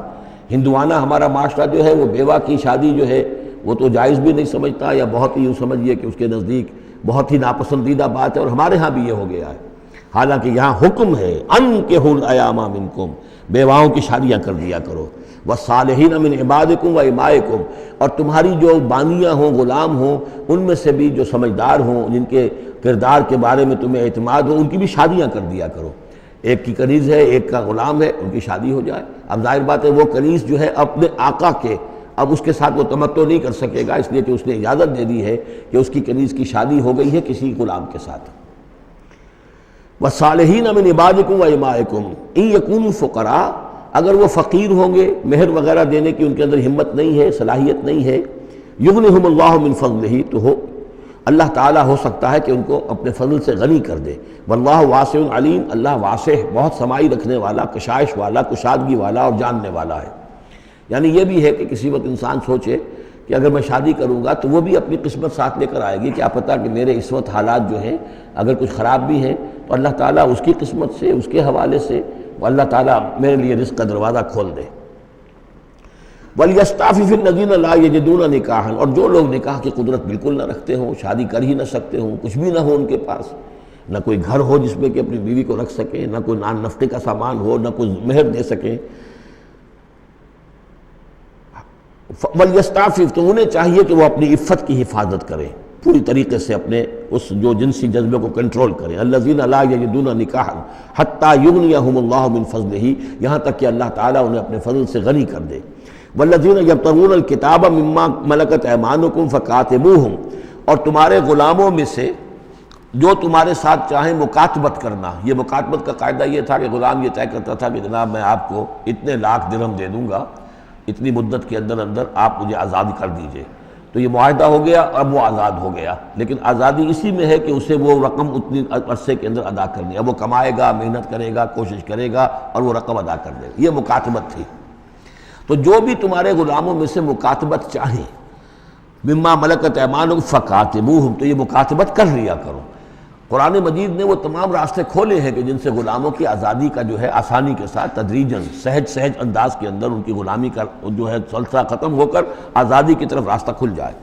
[SPEAKER 2] ہندوانہ ہمارا معاشرہ جو ہے وہ بیوہ کی شادی جو ہے وہ تو جائز بھی نہیں سمجھتا، یا بہت ہی یوں سمجھیے کہ اس کے نزدیک بہت ہی ناپسندیدہ بات ہے، اور ہمارے ہاں بھی یہ ہو گیا ہے۔ حالانکہ یہاں حکم ہے انکحوا الایام منکم، بیواؤں کی شادیاں کر دیا کرو۔ والصالحین من عبادکم و امائکم، اور تمہاری جو بانیاں ہوں، غلام ہوں، ان میں سے بھی جو سمجھدار ہوں، جن کے کردار کے بارے میں تمہیں اعتماد ہو، ان کی بھی شادیاں کر دیا کرو۔ ایک کی کنیز ہے، ایک کا غلام ہے، ان کی شادی ہو جائے۔ اب ظاہر بات ہے وہ کنیز جو ہے اپنے آقا کے، اب اس کے ساتھ وہ تمتع نہیں کر سکے گا، اس لیے کہ اس نے اجازت دے دی ہے کہ اس کی کنیز کی شادی ہو گئی ہے کسی غلام کے ساتھ۔ وَالصَّالِحِينَ مِنْ عِبَادِكُمْ وَإِمَائِكُمْ إِنْ يَكُونُوا فُقَرَاءَ، اگر وہ فقیر ہوں گے، مہر وغیرہ دینے کی ان کے اندر ہمت نہیں ہے، صلاحیت نہیں ہے، يُغْنِهُمُ اللَّهُ مِنْ فَضْلِهِ، تو اللہ تعالیٰ ہو سکتا ہے کہ ان کو اپنے فضل سے غنی کر دے۔ وَاللَّهُ وَاسِعٌ عَلِيمٌ، اللہ واسع، بہت سمائی رکھنے والا، کشائش والا، کشادگی والا اور جاننے والا ہے۔ یعنی یہ بھی ہے کہ کسی وقت انسان سوچے کہ اگر میں شادی کروں گا تو وہ بھی اپنی قسمت ساتھ لے کر آئے گی. کیا پتہ کہ میرے اس وقت حالات جو ہیں اگر کچھ خراب بھی ہیں تو اللہ تعالیٰ اس کی قسمت سے، اس کے حوالے سے اللہ تعالیٰ میرے لیے رزق کا دروازہ کھول دے. وَلْيَسْتَعْفِفِ الَّذِينَ لَا يَجِدُونَ نِكَاحًا، اور جو لوگ نکاح کی قدرت بالکل نہ رکھتے ہوں، شادی کر ہی نہ سکتے ہوں، کچھ بھی نہ ہو ان کے پاس، نہ کوئی گھر ہو جس میں کہ اپنی بیوی کو رکھ سکیں، نہ کوئی نان نفقے کا سامان ہو، نہ کوئی مہر دے سکیں. وَلْيَسْتَعْفِفْ، تو انہیں چاہیے کہ وہ اپنی عفت کی حفاظت کریں، پوری طریقے سے اپنے اس جو جنسی جذبے کو کنٹرول کریں. الَّذِينَ لَا يَجِدُونَ نِكَاحًا حَتَّى يُغْنِيَهُمُ اللَّهُ مِنْ فَضْلِهِ، یہاں تک کہ اللہ تعالیٰ انہیں اپنے فضل سے غنی کر دے. وَالَّذِينَ يَبْتَغُونَ الْكِتَابَ مِمَّا مَلَكَتْ أَيْمَانُكُمْ فَكَاتِبُوهُمْ، اور تمہارے غلاموں میں سے جو تمہارے ساتھ چاہیں مکاتبت کرنا. یہ مکاتبت کا قاعدہ یہ تھا کہ غلام یہ طے کرتا تھا کہ جناب میں آپ کو اتنے لاکھ درہم دے دوں گا، اتنی مدت کے اندر اندر آپ مجھے آزاد کر دیجئے. تو یہ معاہدہ ہو گیا، اب وہ آزاد ہو گیا. لیکن آزادی اسی میں ہے کہ اسے وہ رقم اتنی عرصے کے اندر ادا کرنی ہے. اب وہ کمائے گا، محنت کرے گا، کوشش کرے گا اور وہ رقم ادا کر دے گا. یہ مکاتبت تھی. تو جو بھی تمہارے غلاموں میں سے مکاتبت چاہیں، مما ملکت ایمانکم فکاتبوہم، تو یہ مکاتبت کر لیا کرو. قرآن مجید نے وہ تمام راستے کھولے ہیں کہ جن سے غلاموں کی آزادی کا جو ہے آسانی کے ساتھ تدریجاً سہج انداز کے اندر ان کی غلامی کا جو ہے سلسلہ ختم ہو کر آزادی کی طرف راستہ کھل جائے.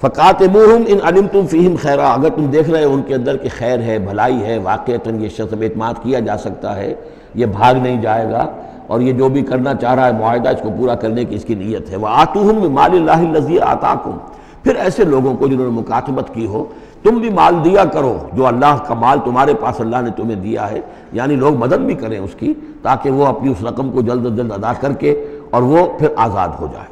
[SPEAKER 2] فَقَاتِبُوهُمْ إِنْ عَلِمْتُمْ فِيهِمْ خَيْرًا، اگر تم دیکھ رہے ہو ان کے اندر کہ خیر ہے، بھلائی ہے، واقعتاً یہ شخص اعتماد کیا جا سکتا ہے، یہ بھاگ نہیں جائے گا اور یہ جو بھی کرنا چاہ رہا ہے معاہدہ اس کو پورا کرنے کی اس کی نیت ہے. وَآتُوهُمْ مِن مَالِ اللَّهِ الَّذِي آتَاكُمْ، پھر ایسے لوگوں کو جنہوں نے مکاتبت کی ہو تم بھی مال دیا کرو جو اللہ کا مال تمہارے پاس اللہ نے تمہیں دیا ہے. یعنی لوگ مدد بھی کریں اس کی تاکہ وہ اپنی اس رقم کو جلد از جلد ادا کر کے اور وہ پھر آزاد ہو جائے.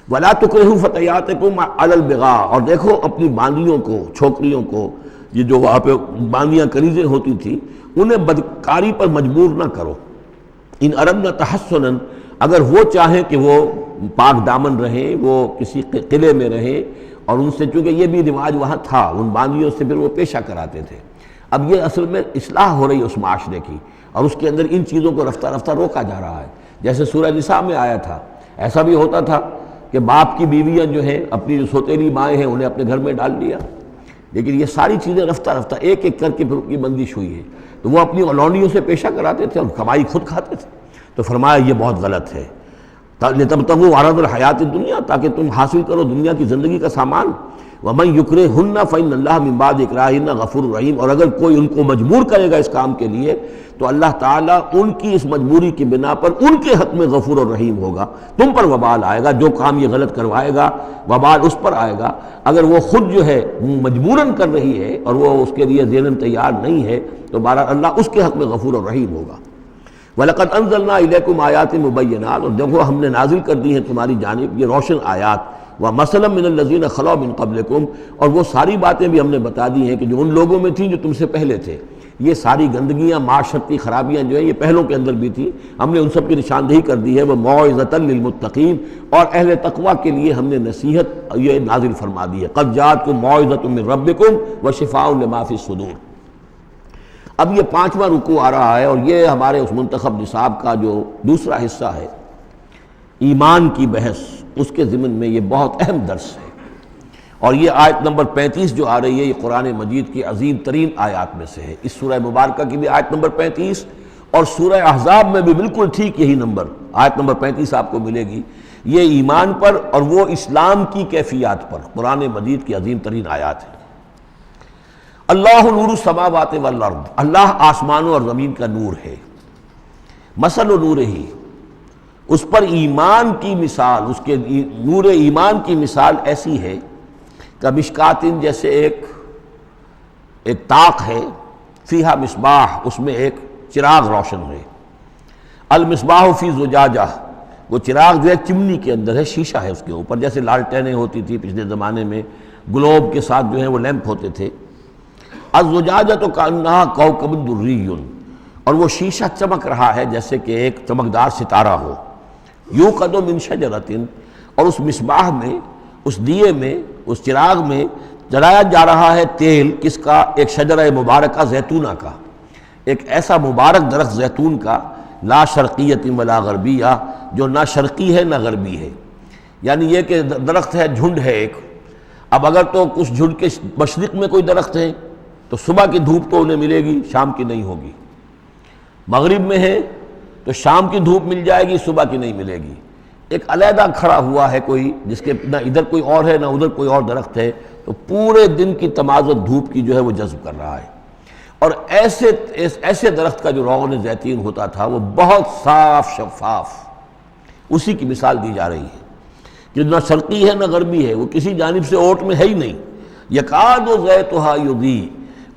[SPEAKER 2] وَلَا تُكْرِهُوا فَتَيَاتِكُمْ عَلَى الْبِغَاءِ، اور دیکھو اپنی باندیوں کو، چھوکریوں کو، یہ جو وہاں پہ باندیاں کنیزیں ہوتی تھی انہیں بدکاری پر مجبور نہ کرو. ان اردنا تحسنا، اگر وہ چاہیں کہ وہ پاک دامن رہیں، وہ کسی قلعے میں رہیں، اور ان سے چونکہ یہ بھی رواج وہاں تھا، ان باندیوں سے پھر وہ پیشہ کراتے تھے. اب یہ اصل میں اصلاح ہو رہی ہے اس معاشرے کی، اور اس کے اندر ان چیزوں کو رفتہ رفتہ روکا جا رہا ہے. جیسے سورہ نساء میں آیا تھا، ایسا بھی ہوتا تھا کہ باپ کی بیویاں جو ہیں اپنی جو سوتیلی مائیں ہیں انہیں اپنے گھر میں ڈال لیا. لیکن یہ ساری چیزیں رفتہ رفتہ ایک ایک کر کے پھر ان کی بندش ہوئی ہے. تو وہ اپنی اولونیوں سے پیشہ کراتے تھے اور کمائی خود کھاتے تھے. تو فرمایا یہ بہت غلط ہے. لِتَبْتَغُوا عَرَضَ الْحَيَاةِ الدُّنْيَا، تاکہ تم حاصل کرو دنیا کی زندگی کا سامان. وَمَنْ يُكْرِهُنَّ فَإِنَّ اللَّهَ مِن بَعْدِ إِكْرَاهِهِنَّ غَفُورٌ رَحِيمٌ، اور اگر کوئی ان کو مجبور کرے گا اس کام کے لیے تو اللہ تعالیٰ ان کی اس مجبوری کی بنا پر ان کے حق میں غفور اور رحیم ہوگا. تم پر وبال آئے گا، جو کام یہ غلط کروائے گا وبال اس پر آئے گا. اگر وہ خود جو ہے مجبوراً کر رہی ہے اور وہ اس کے لیے ذہناً تیار نہیں ہے تو بہرحال اللہ اس کے حق میں غفور اور رحیم ہوگا. وَلَقَدْ أَنزَلْنَا إِلَيْكُمْ آيَاتٍ مُبَيِّنَاتٍ، اور دیکھو ہم نے نازل کر دی ہیں تمہاری جانب یہ روشن آیات. وَمَثَلًا مِّنَ الَّذِينَ خَلَوْا مِن قَبْلِكُمْ، اور وہ ساری باتیں بھی ہم نے بتا دی ہیں کہ جو ان لوگوں میں تھیں جو تم سے پہلے تھے. یہ ساری گندگیاں، معاشرتی خرابیاں جو ہیں یہ پہلوں کے اندر بھی تھیں، ہم نے ان سب کی نشاندہی کر دی ہے. وَمَوْعِظَةً لِّلْمُتَّقِينَ، اور اہل تقویٰ کے لیے ہم نے نصیحت یہ نازل فرما دی ہے. قَدْ جَاءَتْكُم مَوْعِظَةٌ مِّن رَّبِّكُمْ وَشِفَاءٌ لِّمَا فِي الصُّدُورِ. اب یہ 5واں رکوع آ رہا ہے اور یہ ہمارے اس منتخب نصاب کا جو دوسرا حصہ ہے، ایمان کی بحث، اس کے ضمن میں یہ بہت اہم درس ہے. اور یہ آیت نمبر 35 جو آ رہی ہے یہ قرآن مجید کی عظیم ترین آیات میں سے ہے. اس سورہ مبارکہ کی بھی آیت نمبر 35 اور سورہ احزاب میں بھی بالکل ٹھیک یہی نمبر آیت نمبر 35 آپ کو ملے گی. یہ ایمان پر اور وہ اسلام کی کیفیات پر قرآن مجید کی عظیم ترین آیات ہیں. اللہ نور السماوات والارض، اللہ آسمانوں اور زمین کا نور ہے. مثل نورہ، اس پر ایمان کی مثال، اس کے نور ایمان کی مثال ایسی ہے کہ مشکاتن، جیسے ایک طاق ہے، فیہا مصباح، اس میں ایک چراغ روشن ہے. المصباح فی زجاجہ، وہ چراغ جو ہے چمنی کے اندر ہے، شیشہ ہے اس کے اوپر، جیسے لالٹینیں ہوتی تھی پچھلے زمانے میں، گلوب کے ساتھ جو ہے وہ لیمپ ہوتے تھے. الزجاجۃ کأنہا کوکب دری، اور وہ شیشہ چمک رہا ہے جیسے کہ ایک چمکدار ستارہ ہو. یوقد من شجرۃ، اور اس مصباح میں، اس دیے میں، اس چراغ میں جلایا جا رہا ہے تیل، کس کا؟ ایک شجرہ مبارکہ زیتونہ کا، ایک ایسا مبارک درخت زیتون کا، لا شرقیۃ ولا غربیہ، جو نہ شرقی ہے نہ غربی ہے. یعنی یہ کہ درخت ہے، جھنڈ ہے ایک، اب اگر تو اس جھنڈ کے مشرق میں کوئی درخت ہے تو صبح کی دھوپ تو انہیں ملے گی، شام کی نہیں ہوگی، مغرب میں ہے تو شام کی دھوپ مل جائے گی، صبح کی نہیں ملے گی، ایک علیحدہ کھڑا ہوا ہے کوئی جس کے نہ ادھر کوئی اور ہے نہ ادھر کوئی اور درخت ہے، تو پورے دن کی تمازت دھوپ کی جو ہے وہ جذب کر رہا ہے۔ اور ایسے درخت کا جو روغن زیتون ہوتا تھا وہ بہت صاف شفاف، اسی کی مثال دی جا رہی ہے کہ نہ شرقی ہے نہ غربی ہے، وہ کسی جانب سے اوٹ میں ہے ہی نہیں، یکاد زیتھا یضیء،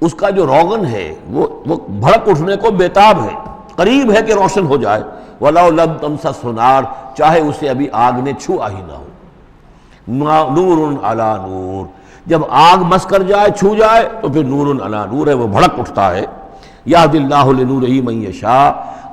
[SPEAKER 2] اس کا جو روغن ہے وہ بھڑک اٹھنے کو بیتاب ہے، قریب ہے کہ روشن ہو جائے، وَلَوْ لَمْ تَمْسَسْهُ نَارٌ، چاہے اسے ابھی آگ نے چھوا ہی نہ ہو، نور علی نور، جب آگ مس کر جائے، چھو جائے تو پھر نور علی نور ہے، وہ بھڑک اٹھتا ہے۔ یہدی اللہ لنورہ من یشاء،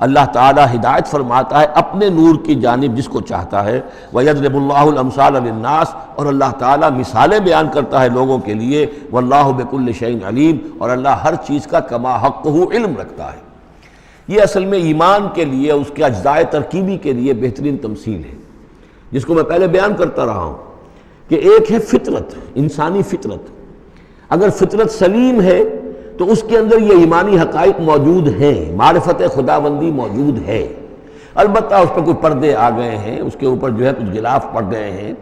[SPEAKER 2] اللہ تعالیٰ ہدایت فرماتا ہے اپنے نور کی جانب جس کو چاہتا ہے، وَيَضْرِبُ اللَّهُ الْأَمْثَالَ لِلنَّاسِ، اور اللہ تعالیٰ مثالیں بیان کرتا ہے لوگوں کے لیے، وَاللَّهُ بِكُلِّ شَيْءٍ عَلِيمٌ، اور اللہ ہر چیز کا کما حقہ علم رکھتا ہے۔ یہ اصل میں ایمان کے لیے، اس کے اجزائے ترکیبی کے لیے بہترین تمثیل ہے، جس کو میں پہلے بیان کرتا رہا ہوں کہ ایک ہے فطرت، انسانی فطرت، اگر فطرت سلیم ہے تو اس کے اندر یہ ایمانی حقائق موجود ہیں، معرفت خداوندی موجود ہے، البتہ اس پر کوئی پردے آ گئے ہیں، اس کے اوپر جو ہے کچھ غلاف پڑ گئے ہیں،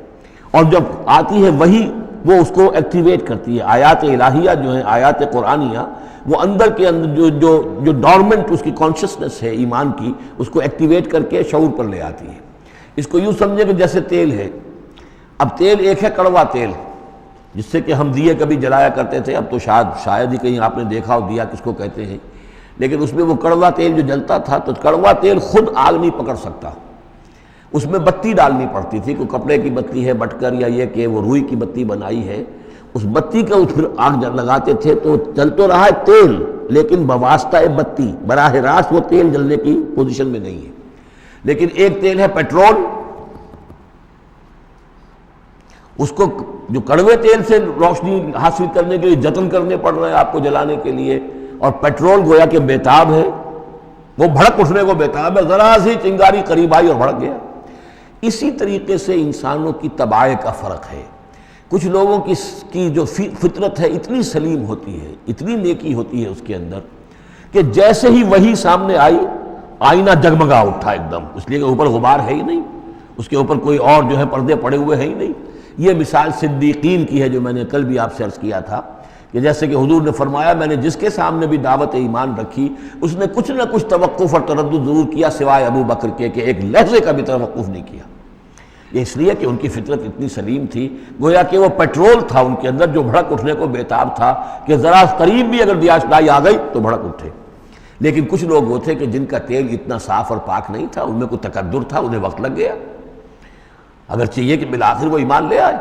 [SPEAKER 2] اور جب آتی ہے وحی وہ اس کو ایکٹیویٹ کرتی ہے، آیات الہیہ جو ہیں، آیات قرآنیہ، وہ اندر کے اندر جو ڈورمنٹ اس کی کانشسنس ہے ایمان کی، اس کو ایکٹیویٹ کر کے شعور پر لے آتی ہے۔ اس کو یوں سمجھے کہ جیسے تیل ہے، اب تیل ایک ہے کڑوا تیل، جس سے کہ ہم دیے کبھی جلایا کرتے تھے، اب تو شاید ہی کہیں آپ نے دیکھا ہو دیا کس کو کہتے ہیں، لیکن اس میں وہ کڑوا تیل جو جلتا تھا، تو کڑوا تیل خود آگ نہیں پکڑ سکتا، اس میں بتی ڈالنی پڑتی تھی، کوئی کپڑے کی بتی ہے بٹکر، یا یہ کہ وہ روئی کی بتی بنائی ہے، اس بتی کا پھر آگ لگاتے تھے تو جل تو رہا ہے تیل، لیکن بواسطہ بتی، براہ راست وہ تیل جلنے کی پوزیشن میں نہیں ہے۔ لیکن ایک تیل ہے پیٹرول، اس کو جو کڑوے تیل سے روشنی حاصل کرنے کے لیے جتن کرنے پڑ رہے ہیں آپ کو جلانے کے لیے، اور پیٹرول گویا کہ بیتاب ہے، وہ بھڑک اٹھنے کو بیتاب ہے، ذرا سی چنگاری قریب آئی اور بھڑک گیا۔ اسی طریقے سے انسانوں کی طباع کا فرق ہے، کچھ لوگوں کی جو فطرت ہے اتنی سلیم ہوتی ہے، اتنی نیکی ہوتی ہے اس کے اندر، کہ جیسے ہی وہی سامنے آئی آئینہ جگمگا اٹھا ایک دم، اس لیے کہ اوپر غبار ہے ہی نہیں، اس کے اوپر کوئی اور جو ہے پردے پڑے ہوئے ہیں ہی نہیں۔ یہ مثال صدیقین کی ہے جو میں نے کل بھی آپ سے عرض کیا تھا، کہ جیسے کہ حضور نے فرمایا میں نے جس کے سامنے بھی دعوت ایمان رکھی، اس نے کچھ نہ کچھ توقف اور تردد ضرور کیا، سوائے ابو بکر کے کہ ایک لحظے کا بھی توقف نہیں کیا۔ یہ اس لیے کہ ان کی فطرت اتنی سلیم تھی، گویا کہ وہ پیٹرول تھا ان کے اندر جو بھڑک اٹھنے کو بیتاب تھا، کہ ذرا قریب بھی اگر دیاشنائی آ گئی تو بھڑک اٹھے۔ لیکن کچھ لوگ وہ تھے کہ جن کا تیل اتنا صاف اور پاک نہیں تھا، ان میں کوئی تکدر تھا، انہیں وقت لگ گیا، اگرچہ یہ کہ بالآخر وہ ایمان لے آئے،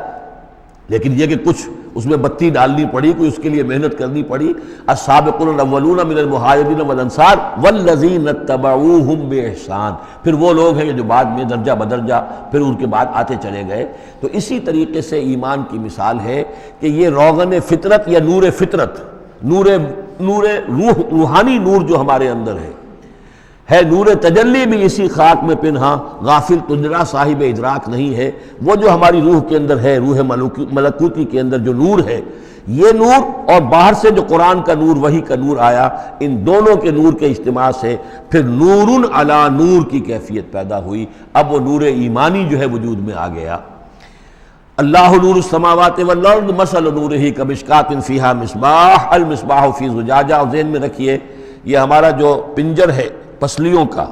[SPEAKER 2] لیکن یہ کہ کچھ اس میں بتی ڈالنی پڑی، کوئی اس کے لیے محنت کرنی پڑی۔ السابقون الاولون من المہاجرین والانصار والذین اتبعوہم بإحسان، پھر وہ لوگ ہیں جو بعد میں درجہ بدرجہ پھر ان کے بعد آتے چلے گئے۔ تو اسی طریقے سے ایمان کی مثال ہے کہ یہ روغن فطرت یا نور فطرت، نور روح، روحانی نور جو ہمارے اندر ہے نور تجلی بھی اسی خاک میں پنہاں، غافل تجرا صاحب ادراک نہیں ہے، وہ جو ہماری روح کے اندر ہے، روح ملکوتی کے اندر جو نور ہے، یہ نور اور باہر سے جو قرآن کا نور، وحی کا نور آیا، ان دونوں کے نور کے اجتماع سے پھر نور علی نور کی کیفیت پیدا ہوئی۔ اب وہ نور ایمانی جو ہے وجود میں آ گیا۔ اللہ نور السماوات والارض مثل نورہ کمشکاۃ فیہا مصباح المصباح فی زجاجہ، اور ذہن میں رکھیے یہ ہمارا جو پنجر ہے پسلیوں کا،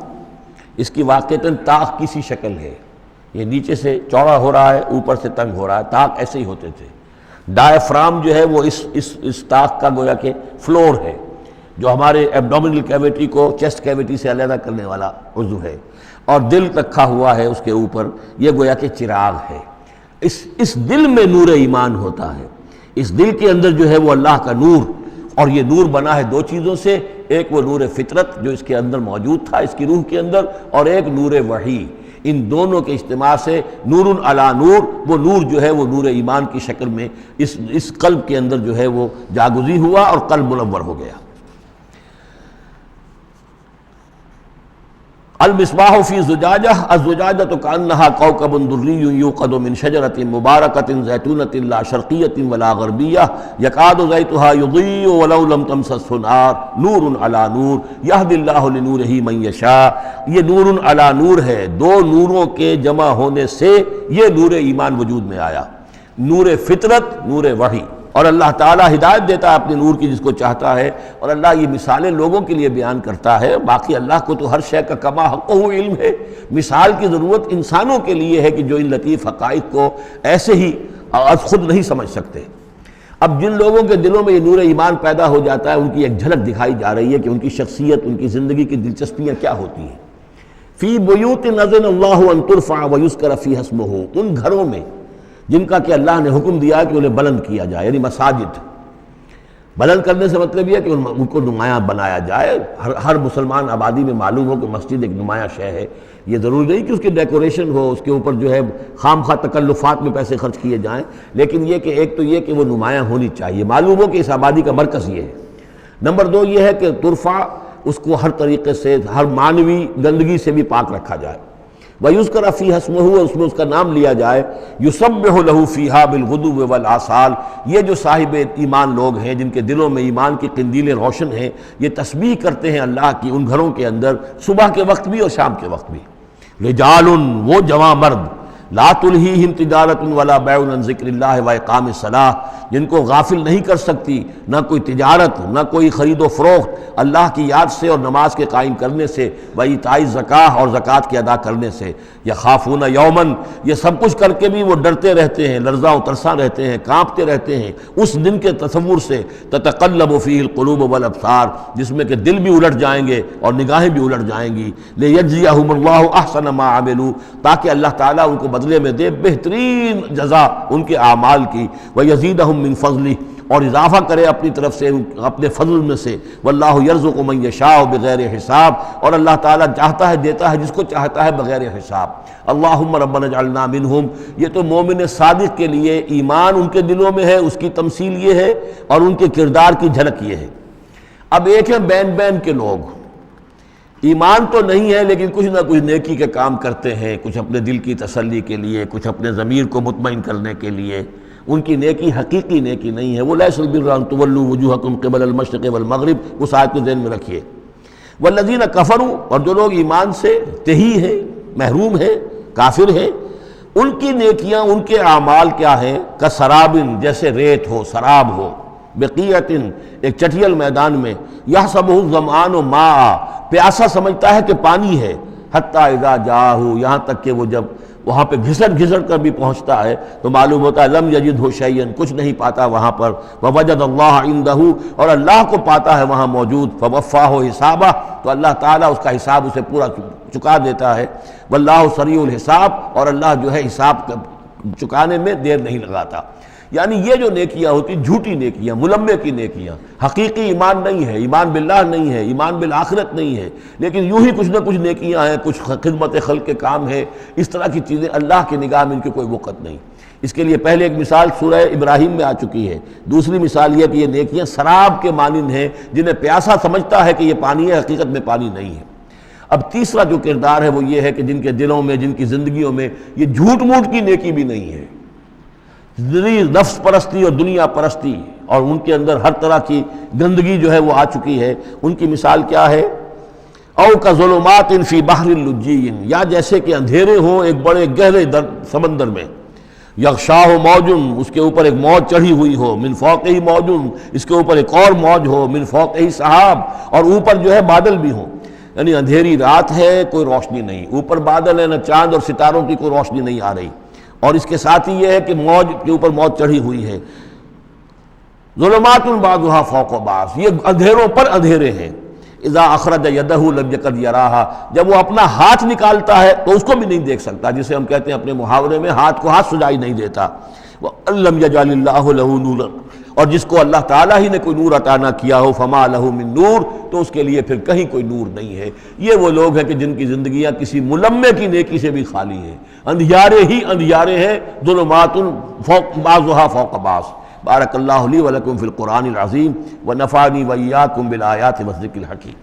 [SPEAKER 2] اس کی واقعتاً طاق کی سی شکل ہے، یہ نیچے سے چوڑا ہو رہا ہے، اوپر سے تنگ ہو رہا ہے، طاق ایسے ہی ہوتے تھے۔ ڈائفرام جو ہے وہ اس طاق کا گویا کہ فلور ہے، جو ہمارے ایبڈومینل کیویٹی کو چیسٹ کیویٹی سے علیحدہ کرنے والا عضو ہے، اور دل رکھا ہوا ہے اس کے اوپر، یہ گویا کہ چراغ ہے۔ اس دل میں نور ایمان ہوتا ہے، اس دل کے اندر جو ہے وہ اللہ کا نور، اور یہ نور بنا ہے دو چیزوں سے، ایک وہ نور فطرت جو اس کے اندر موجود تھا، اس کی روح کے اندر، اور ایک نور وحی۔ ان دونوں کے اجتماع سے نور علی نور، وہ نور جو ہے وہ نور ایمان کی شکل میں اس قلب کے اندر جو ہے وہ جاگزی ہوا اور قلب منور ہو گیا۔ المصباح فی زجاجہ الزجاجۃ کأنہا کوکب دری یوقد من شجرۃ مبارکۃ زیتونۃ لا شرقیۃ ولا غربیہ یکاد زیتھا یضیء ولو لم تمسسہ نار نور علی نور یہدی اللہ لنورہ من یشاء. یہ نور علی نور ہے، دو نوروں کے جمع ہونے سے یہ نور ایمان وجود میں آیا، نور فطرت، نور وحی. اور اللہ تعالیٰ ہدایت دیتا ہے اپنے نور کی جس کو چاہتا ہے، اور اللہ یہ مثالیں لوگوں کے لیے بیان کرتا ہے. باقی اللہ کو تو ہر شے کا کما حقہ علم ہے. مثال کی ضرورت انسانوں کے لیے ہے کہ جو ان لطیف حقائق کو ایسے ہی خود نہیں سمجھ سکتے. اب جن لوگوں کے دلوں میں یہ نور ایمان پیدا ہو جاتا ہے، ان کی ایک جھلک دکھائی جا رہی ہے کہ ان کی شخصیت، ان کی زندگی کی دلچسپیاں کیا ہوتی ہیں. فی بیوت اذن اللہ ان ترفع ویذکر فیہا اسمہ، ان گھروں میں جن کا کہ اللہ نے حکم دیا کہ انہیں بلند کیا جائے، یعنی مساجد. بلند کرنے سے مطلب یہ ہے کہ ان کو نمایاں بنایا جائے. ہر مسلمان آبادی میں معلوم ہو کہ مسجد ایک نمایاں شے ہے. یہ ضروری نہیں کہ اس کی ڈیکوریشن ہو، اس کے اوپر جو ہے خام خواہ تکلفات میں پیسے خرچ کیے جائیں، لیکن یہ کہ ایک تو یہ کہ وہ نمایاں ہونی چاہیے، معلوم ہو کہ اس آبادی کا مرکز یہ ہے. نمبر دو یہ ہے کہ ترفع، اس کو ہر طریقے سے، ہر معنوی گندگی سے بھی پاک رکھا جائے. وَيُذْكَرَ فِيهَا اسْمُهُ، اس میں اس کا نام لیا جائے. يُسَبِّحُ لَهُ فِيهَا بِالْغُدُوِّ وَالْآصَالِ، یہ جو صاحب ایمان لوگ ہیں جن کے دلوں میں ایمان کی قندیلیں روشن ہیں، یہ تسبیح کرتے ہیں اللہ کی ان گھروں کے اندر، صبح کے وقت بھی اور شام کے وقت بھی. رجال، وہ جواں مرد، لا تلہیہم تجارت ولا بیع عن ذکر اللہ واقام الصلاۃ، جن کو غافل نہیں کر سکتی نہ کوئی تجارت، نہ کوئی خرید و فروخت اللہ کی یاد سے اور نماز کے قائم کرنے سے، وایتاء الزکاۃ اور زکوٰۃ کے ادا کرنے سے. یخافون یومن، یہ سب کچھ کر کے بھی وہ ڈرتے رہتے ہیں، لرزاں و ترساں رہتے ہیں، کانپتے رہتے ہیں اس دن کے تصور سے. تتقلب فیہ القلوب والابصار، جس میں کہ دل بھی الٹ جائیں گے اور نگاہیں بھی الٹ جائیں گی. لیجزیہم اللہ احسن ما عملوا، تاکہ اللہ تعالیٰ ان کو بدلے میں دے بہترین جزا ان کے اعمال کی. وَيَزِيدَهُم مِّن فَضْلِهِ، اور اضافہ کرے اپنی طرف سے اپنے فضل میں سے. وَاللَّهُ يَرْزُقُ مَن يَشَاءُ بِغَيْرِ حساب، اور اللہ تعالیٰ چاہتا ہے دیتا ہے جس کو چاہتا ہے بغیر حساب. اللہم ربنا اجعلنا منہم، یہ تو مومن صادق کے لیے ایمان ان کے دلوں میں ہے، اس کی تمثیل یہ ہے، اور ان کے کردار کی جھلک یہ ہے. اب ایک ہے بین بین کے لوگ، ایمان تو نہیں ہے لیکن کچھ نہ کچھ نیکی کے کام کرتے ہیں، کچھ اپنے دل کی تسلی کے لیے، کچھ اپنے ضمیر کو مطمئن کرنے کے لیے. ان کی نیکی حقیقی نیکی نہیں ہے. وہ لیس البر ان تولوا وجوہکم قبل المشرق والمغرب، اس آیت کو ذہن میں رکھیے. والذین کفروا، اور جو لوگ ایمان سے تہی ہیں، محروم ہیں، کافر ہیں، ان کی نیکیاں، ان کے اعمال کیا ہیں؟ کسراب، جیسے ریت ہو، سراب ہو، بقیعۃ، ایک چٹیل میدان میں، یحسبہ الظمآن ماء، پیاسا سمجھتا ہے کہ پانی ہے، حتی اذا جاءہ، یہاں تک کہ وہ جب وہاں پہ گھسٹ گھسٹ کر بھی پہنچتا ہے تو معلوم ہوتا ہے لم یجدہ شیئا، کچھ نہیں پاتا وہاں پر. ووجد اللہ عندہ، اور اللہ کو پاتا ہے وہاں موجود. فوفاہ حسابہ، تو اللہ تعالیٰ اس کا حساب اسے پورا چکا دیتا ہے. واللہ سریع الحساب، اور اللہ جو ہے حساب چکانے میں دیر نہیں لگاتا. یعنی یہ جو نیکیاں ہوتی، جھوٹی نیکیاں، ملمے کی نیکیاں، حقیقی ایمان نہیں ہے، ایمان باللہ نہیں ہے، ایمان بالآخرت نہیں ہے، لیکن یوں ہی کچھ نہ کچھ نیکیاں ہیں، کچھ خدمت خلق کے کام ہے، اس طرح کی چیزیں اللہ کی نگاہ میں ان کی کوئی وقت نہیں. اس کے لیے پہلے ایک مثال سورہ ابراہیم میں آ چکی ہے. دوسری مثال یہ کہ یہ نیکیاں سراب کے مانند ہیں، جنہیں پیاسا سمجھتا ہے کہ یہ پانی ہے، حقیقت میں پانی نہیں ہے. اب تیسرا جو کردار ہے وہ یہ ہے کہ جن کے دلوں میں، جن کی زندگیوں میں یہ جھوٹ موٹ کی نیکی بھی نہیں ہے، نفس پرستی اور دنیا پرستی، اور ان کے اندر ہر طرح کی گندگی جو ہے وہ آ چکی ہے. ان کی مثال کیا ہے؟ او کظلمات فی بحر اللجی، یا جیسے کہ اندھیرے ہوں ایک بڑے گہرے سمندر میں. یغشاہ موج، اس کے اوپر ایک موج چڑھی ہوئی ہو. من فوقہ موج، اس کے اوپر ایک اور موج ہو. من فوقہ سحاب، اور اوپر جو ہے بادل بھی ہوں. یعنی اندھیری رات ہے، کوئی روشنی نہیں، اوپر بادل ہے، نہ چاند اور ستاروں کی کوئی روشنی نہیں آ رہی. اور اس کے ساتھ ہی یہ ہے کہ موج کے اوپر موج چڑھی ہوئی ہے. ظلمات بعضها فوق بعض، یہ اندھیروں پر اندھیرے ہیں. اذا اخرج یدہ لم یکد یراہا، جب وہ اپنا ہاتھ نکالتا ہے تو اس کو بھی نہیں دیکھ سکتا، جسے ہم کہتے ہیں اپنے محاورے میں ہاتھ کو ہاتھ سجائی نہیں دیتا. وَأَلَّمْ يَجْعَلِ اللَّهُ لَهُ نُورًا، اور جس کو اللہ تعالیٰ ہی نے کوئی نور عطا نہ کیا ہو، فما لہ من نور، تو اس کے لیے پھر کہیں کوئی نور نہیں ہے. یہ وہ لوگ ہیں کہ جن کی زندگیاں کسی ملمے کی نیکی سے بھی خالی ہیں، اندھیارے ہی اندھیارے ہیں. ظلمات فوق بعضها فوق بعض. بارک اللہ لی ولکم فی القرآن العظیم ونفعنی وإیاکم بالآیات والذکر الحکیم.